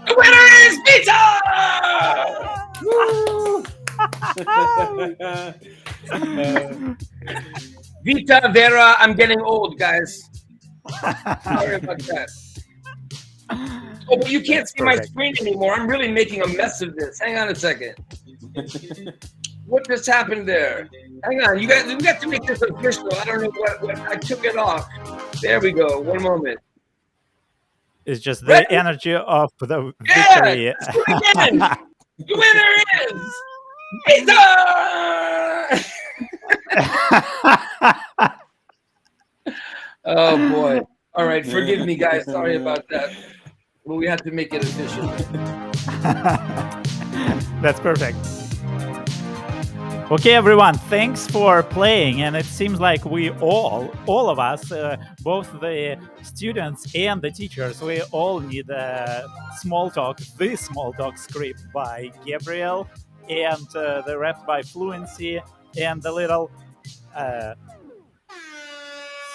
The winner is Vita! Vita, Vera, I'm getting old, guys. Sorry about that. Oh, but you can't see my screen anymore. I'm really making a mess of this. Hang on a second. What just happened there? Hang on. We got to make this official. I don't know what I took it off. There we go. One moment. It's just the energy of the victory. Yeah, again. The winner is Vita! Oh boy. All right, forgive me guys. Sorry about that. Well, we have to make it official. That's perfect. Okay, everyone, thanks for playing. And it seems like we all of us, both the students and the teachers, we all need the small talk script by Gabriel and the rap by Fluency and the little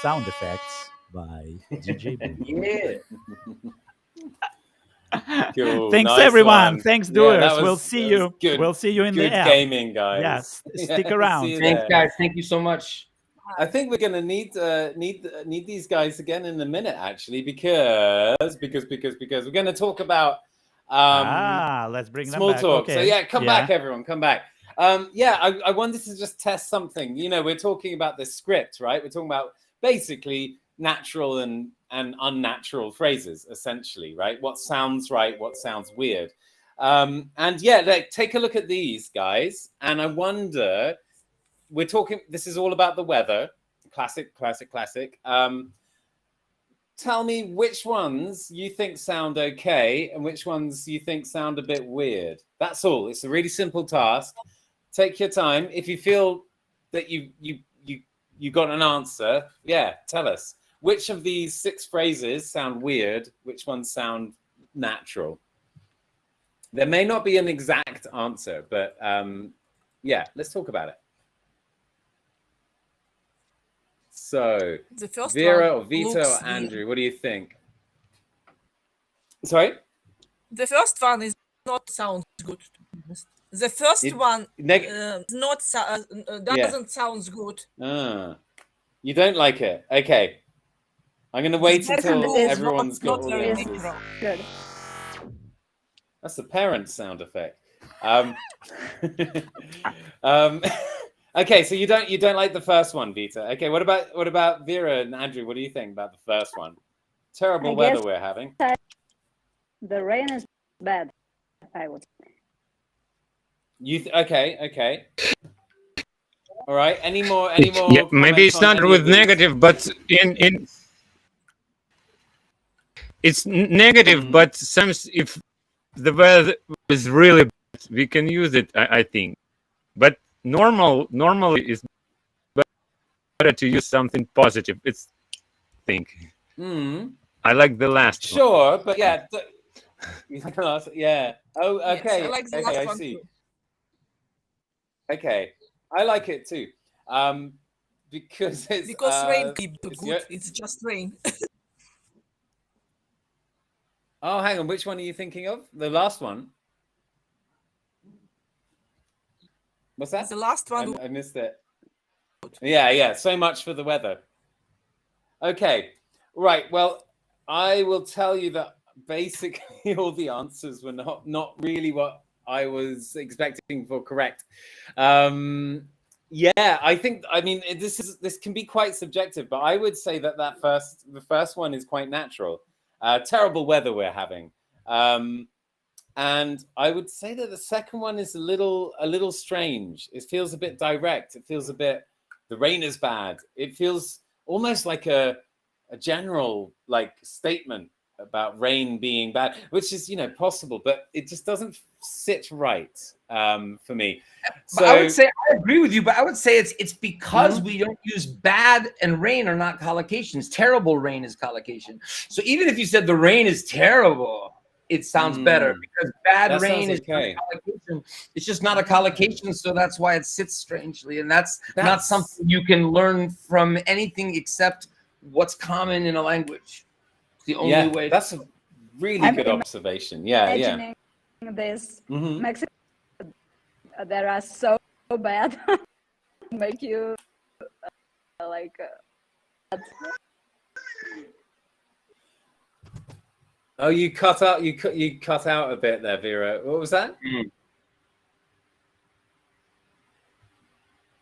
sound effects by DJ Boom. Yeah. Cool. Thanks, Nice everyone. one. Thanks, doers. Yeah, we'll see you. Good, we'll see you in good the app. gaming, guys. Yes, stick around. Thanks, guys. Thank you so much. I think we're going to need these guys again in a minute, actually, because we're going to talk about let's bring them small back. talk. Okay. So yeah, come back, everyone, come back. I wanted to just test something. You know, we're talking about this script, right? We're talking about basically natural and unnatural phrases, essentially, right? What sounds right, what sounds weird. And yeah, take a look at these guys. And I wonder, we're talking, this is all about the weather. Classic. Tell me which ones you think sound okay and which ones you think sound a bit weird. That's all. It's a really simple task. Take your time. If you feel that you got an answer, yeah, tell us. Which of these 6 phrases sound weird? Which ones sound natural? There may not be an exact answer, but yeah, let's talk about it. So, The first Vera one or Vito looks or Andrew, weird. what do you think? Sorry? The first one is not sound good. The first one doesn't sound good. You don't like it? Okay. I'm going to wait until is everyone's got all the very answers. natural. Good. That's the parent sound effect. Okay, so you don't like the first one, Vita. Okay, what about Vera and Andrew? What do you think about the first one? Terrible weather we're having. The rain is bad, I would say. Okay. All right. Any more? Yeah, maybe it's not with negative, but in it's negative, but if the weather is really bad, we can use it, I think. But normally is better to use something positive. It's think. I like the last one. Sure, but yeah. Yeah. Oh, okay. Yes, I like the okay, last I one see. too. Okay, I like it too. Because it's Rain be it's good. It's just rain. Oh, hang on. Which one are you thinking of? The last one. What's that? The last one. I missed it. Yeah. So much for the weather. Okay, right. Well, I will tell you that basically all the answers were not really what I was expecting for correct. Yeah, I mean this can be quite subjective, but I would say that the first one is quite natural. Terrible weather we're having. And I would say that the second one is a little strange. It feels a bit direct. It feels a bit, the rain is bad. It feels almost like a general like statement about rain being bad, which is, possible, but it just doesn't sit right for me. So I would say I agree with you, but I would say it's because we don't use bad and rain are not collocations. Terrible rain is collocation. So even if you said the rain is terrible, it sounds better because bad rain is okay. Collocation. It's just not a collocation, so that's why it sits strangely, and that's not something you can learn from anything except what's common in a language. It's the only way. That's a really good observation. Yeah. This Mexico, there are so bad, make you like. Oh, you cut out. You cut out a bit there, Vera. What was that?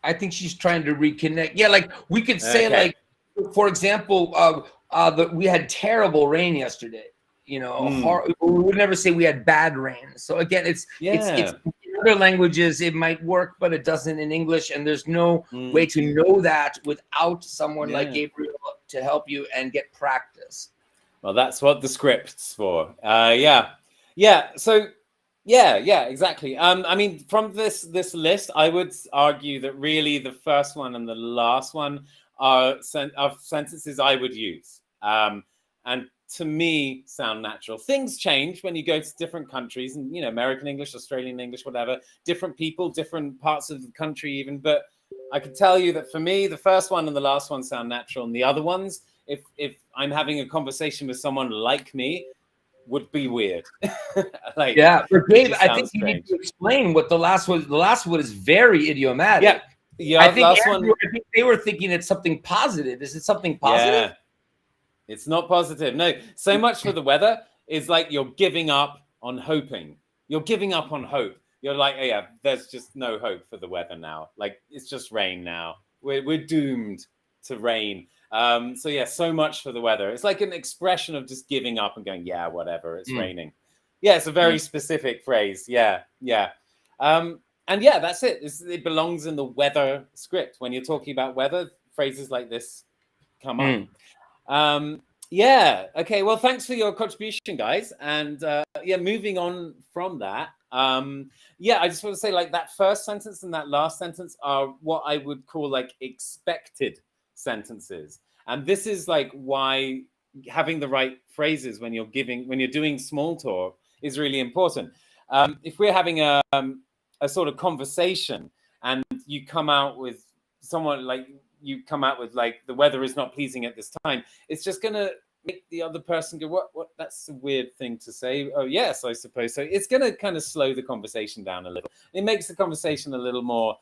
I think she's trying to reconnect. Yeah, like we could say, like, for example, we had terrible rain yesterday. We would never say we had bad rain. So again, it's in other languages it might work, but it doesn't in English, and there's no way to know that without someone like Gabriel to help you and get practice. Well, that's what the script's for. So exactly. I mean, from this list, I would argue that really the first one and the last one are sentences I would use. And to me, sound natural. Things change when you go to different countries, and American English, Australian English, whatever. Different people, different parts of the country, even. But I could tell you that for me, the first one and the last one sound natural, and the other ones, if I'm having a conversation with someone like me, would be weird. But Gabe, I think you need to explain what the last one. The last one is very idiomatic. Yeah. I think they were thinking it's something positive. Is it something positive? Yeah. It's not positive. No. So much for the weather is like you're giving up on hoping. You're giving up on hope. You're like, there's just no hope for the weather now. Like it's just rain now. We're doomed to rain. So much for the weather. It's like an expression of just giving up and going, whatever, it's raining. Yeah, it's a very specific phrase. Yeah. And that's it. It belongs in the weather script. When you're talking about weather, phrases like this come up. Okay. Well, thanks for your contribution, guys. And moving on from that. I just want to say like that first sentence and that last sentence are what I would call like expected sentences. And this is like why having the right phrases when you're doing small talk is really important. If we're having a sort of conversation and you come out with the weather is not pleasing at this time, it's just going to make the other person go, what? That's a weird thing to say. Oh, yes, I suppose so. It's going to kind of slow the conversation down a little. It makes the conversation a little more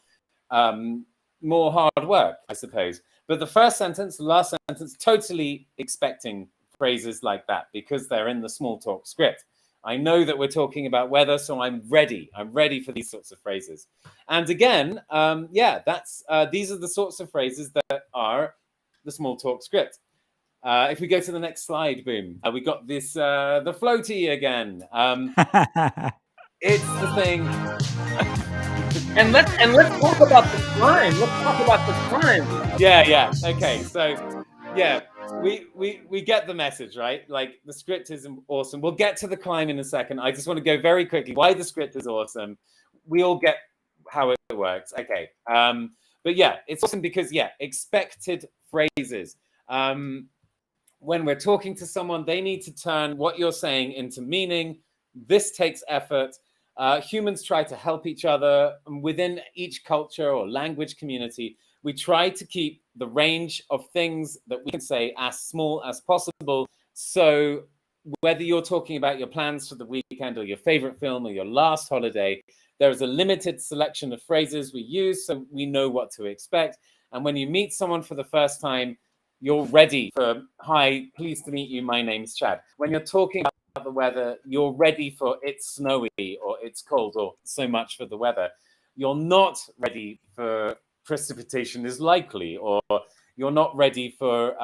hard work, I suppose. But the first sentence, the last sentence, totally expecting phrases like that because they're in the small talk script. I know that we're talking about weather, so I'm ready. I'm ready for these sorts of phrases. And again, these are the sorts of phrases that are the small talk script. If we go to the next slide, boom, we got this, the floaty again. It's the thing. And let's talk about the climb. Let's talk about the climb. Yeah. Okay, so yeah, we get the message, right? Like the script is awesome. We'll get to the climb in a second. I just want to go very quickly why the script is awesome. We all get how it works. Okay. But yeah, it's awesome because expected phrases. When we're talking to someone, they need to turn what you're saying into meaning. This takes effort. Humans try to help each other. Within each culture or language community, we try to keep the range of things that we can say as small as possible. So whether you're talking about your plans for the weekend or your favorite film or your last holiday, there is a limited selection of phrases we use so we know what to expect. And when you meet someone for the first time, you're ready for, hi, pleased to meet you, my name's Chad. When you're talking about the weather, you're ready for it's snowy or it's cold or so much for the weather. You're not ready for precipitation is likely, or you're not ready for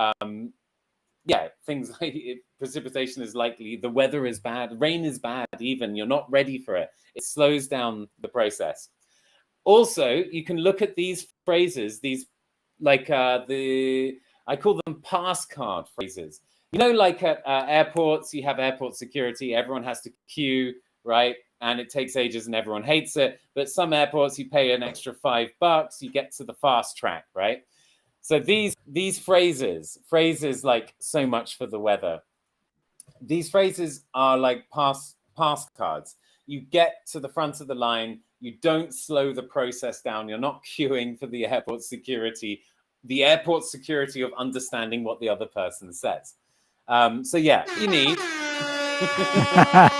things like precipitation is likely, the weather is bad, rain is bad even, you're not ready for it. It slows down the process. Also, you can look at these phrases, these like I call them pass card phrases. You know, like at airports, you have airport security, everyone has to queue, right? And it takes ages and everyone hates it. But some airports, you pay an extra $5, you get to the fast track, right? So these phrases like so much for the weather, these phrases are like pass cards. You get to the front of the line, you don't slow the process down, you're not queuing for the airport security of understanding what the other person says. So yeah, you need.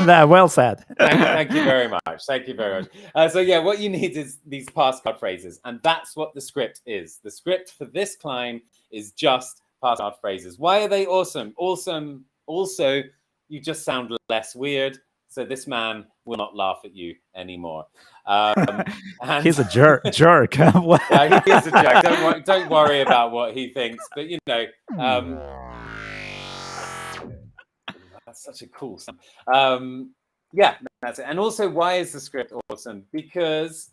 Well said. Thank you very much. Thank you very much. So yeah, what you need is these pass card phrases, and that's what the script is. The script for this climb is just pass card phrases. Why are they awesome? Awesome. Also, you just sound less weird, so this man will not laugh at you anymore. And He's a jerk. Yeah, he is a jerk. Don't worry about what he thinks, but you know. That's such a cool sound. Yeah, that's it. And also, why is the script awesome? Because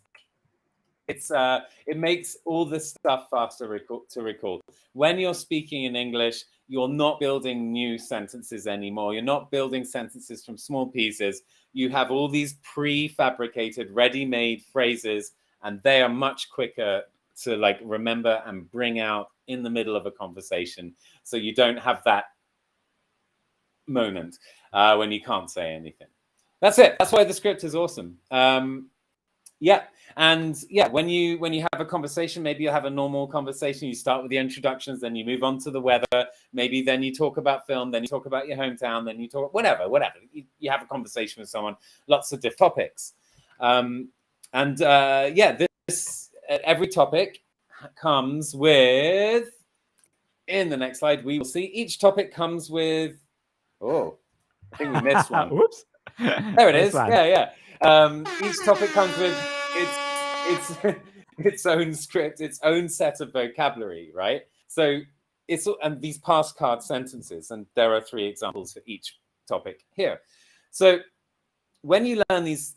it makes all this stuff faster to recall. When you're speaking in English, you're not building new sentences anymore. You're not building sentences from small pieces. You have all these prefabricated, ready-made phrases, and they are much quicker to like remember and bring out in the middle of a conversation. So you don't have that moment when you can't say anything. That's it. That's why the script is awesome. When you have a conversation, maybe you have a normal conversation, you start with the introductions, then you move on to the weather, maybe then you talk about film, then you talk about your hometown, then you talk whatever. You have a conversation with someone, lots of different topics. This every topic comes with, in the next slide we will see, each topic comes with, I think we missed one. Whoops. There it is. Yeah. Each topic comes with its own script, its own set of vocabulary, right? So and these pass card sentences, and there are 3 examples for each topic here. So when you learn these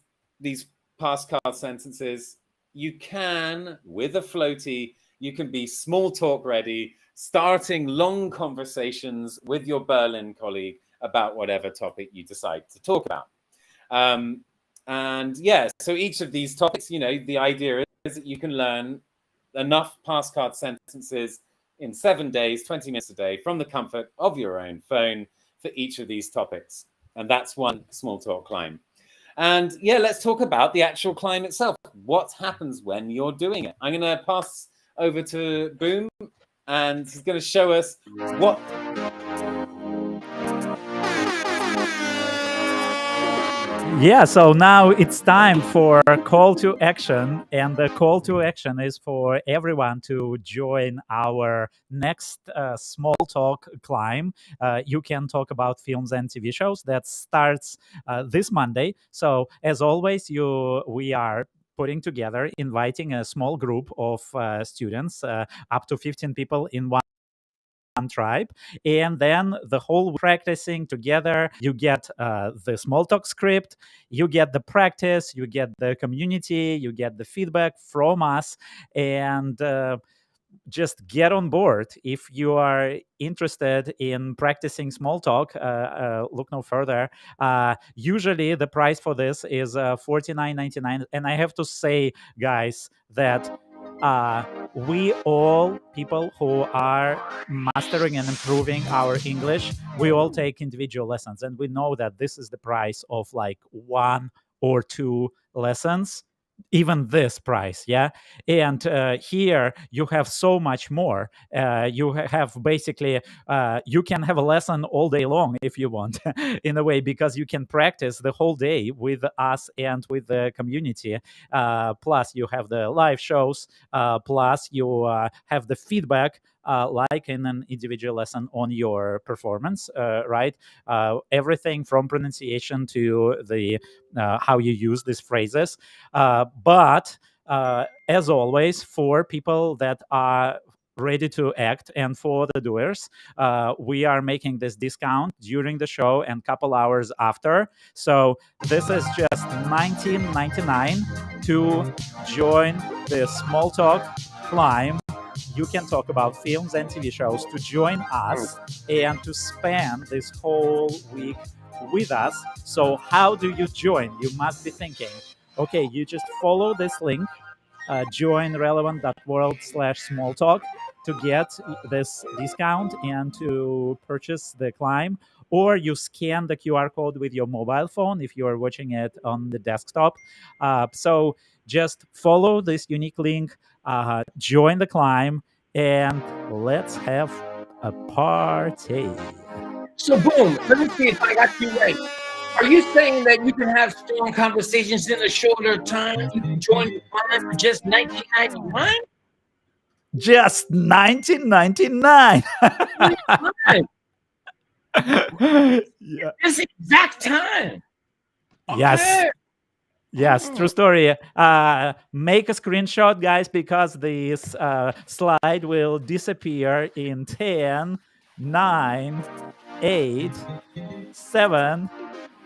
pass card sentences, you can, with a floaty, you can be small talk ready, starting long conversations with your Berlin colleague about whatever topic you decide to talk about. So each of these topics, the idea is that you can learn enough pass card sentences in 7 days, 20 minutes a day, from the comfort of your own phone for each of these topics. And that's one small talk climb. And let's talk about the actual climb itself. What happens when you're doing it? I'm going to pass over to Boom, and he's going to show us what. Yeah, so now it's time for a call to action, and the call to action is for everyone to join our next small talk climb. You can talk about films and TV shows that starts this Monday. So as always, we are putting together, inviting a small group of students, up to 15 people in one tribe, and then the whole practicing together. You get the small talk script, you get the practice, you get the community, you get the feedback from us, and just get on board. If you are interested in practicing small talk, look no further. Usually the price for this is $49.99, and I have to say, guys, that we all people who are mastering and improving our English, we all take individual lessons, and we know that this is the price of like 1 or 2 lessons, even this price. Yeah. And here you have so much more. You have basically you can have a lesson all day long if you want in a way, because you can practice the whole day with us and with the community. Plus you have the live shows, plus you have the feedback, like in an individual lesson on your performance, right? Everything from pronunciation to the how you use these phrases. But as always, for people that are ready to act and for the doers, we are making this discount during the show and couple hours after. So this is just $19.99 to join the Small Talk Climb. You can talk about films and TV shows, to join us and to spend this whole week with us. So how do you join? You must be thinking, okay, you just follow this link, join relevant.world/smalltalk to get this discount and to purchase the climb, or you scan the QR code with your mobile phone if you are watching it on the desktop. So just follow this unique link, join the climb, and let's have a party. So boom, let me see if I got you right. Are you saying that you can have strong conversations in a shorter time? You can join the climb for just $19.99? Just $19.99. Yeah. This exact time. Yes. Okay. Yes, true story. Make a screenshot, guys, because this slide will disappear in 10, 9, 8, 7,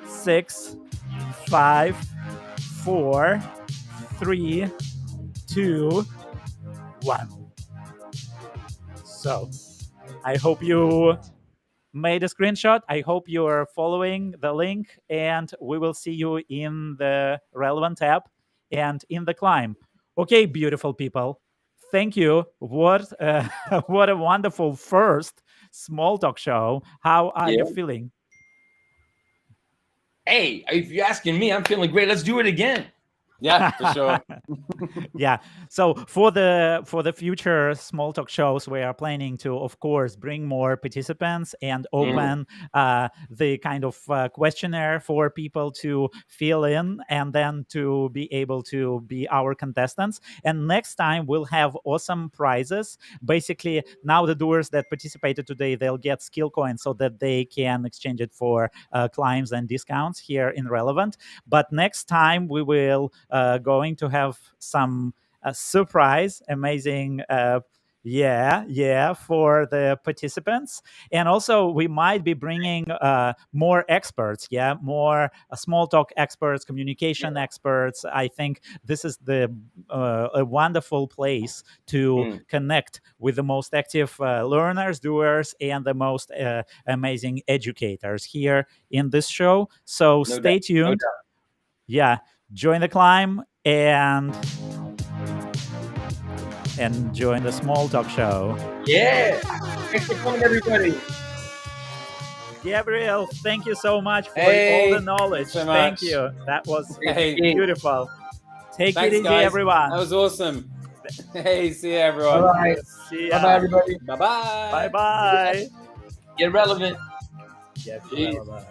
6, 5, 4, 3, 2, 1. So I hope you made a screenshot. I hope you are following the link, and we will see you in the relevant app and in the climb. Okay, beautiful people. Thank you. What what a wonderful first small talk show. How are you feeling? Hey, if you're asking me, I'm feeling great. Let's do it again. Yeah, for sure. Yeah. So for the future small talk shows, we are planning to, of course, bring more participants and open the kind of questionnaire for people to fill in and then to be able to be our contestants. And next time we'll have awesome prizes. Basically, now the doers that participated today, they'll get skill coins so that they can exchange it for climbs and discounts here in Relevant. But next time we will going to have some surprise, amazing, for the participants. And also we might be bringing more experts, more small talk experts, communication experts. I think this is a wonderful place to connect with the most active learners, doers, and the most amazing educators here in this show. So stay tuned. Join the climb and join the small talk show. Yeah. Thanks for coming, everybody. Gabriel, thank you so much for all the knowledge. So thank you. That was Hey. beautiful. Thanks, it easy, guys. everyone. That was awesome. Hey, see you, everyone. Bye-bye. See ya. Bye-bye, everybody. Bye-bye. Bye-bye. Get relevant. Get relevant.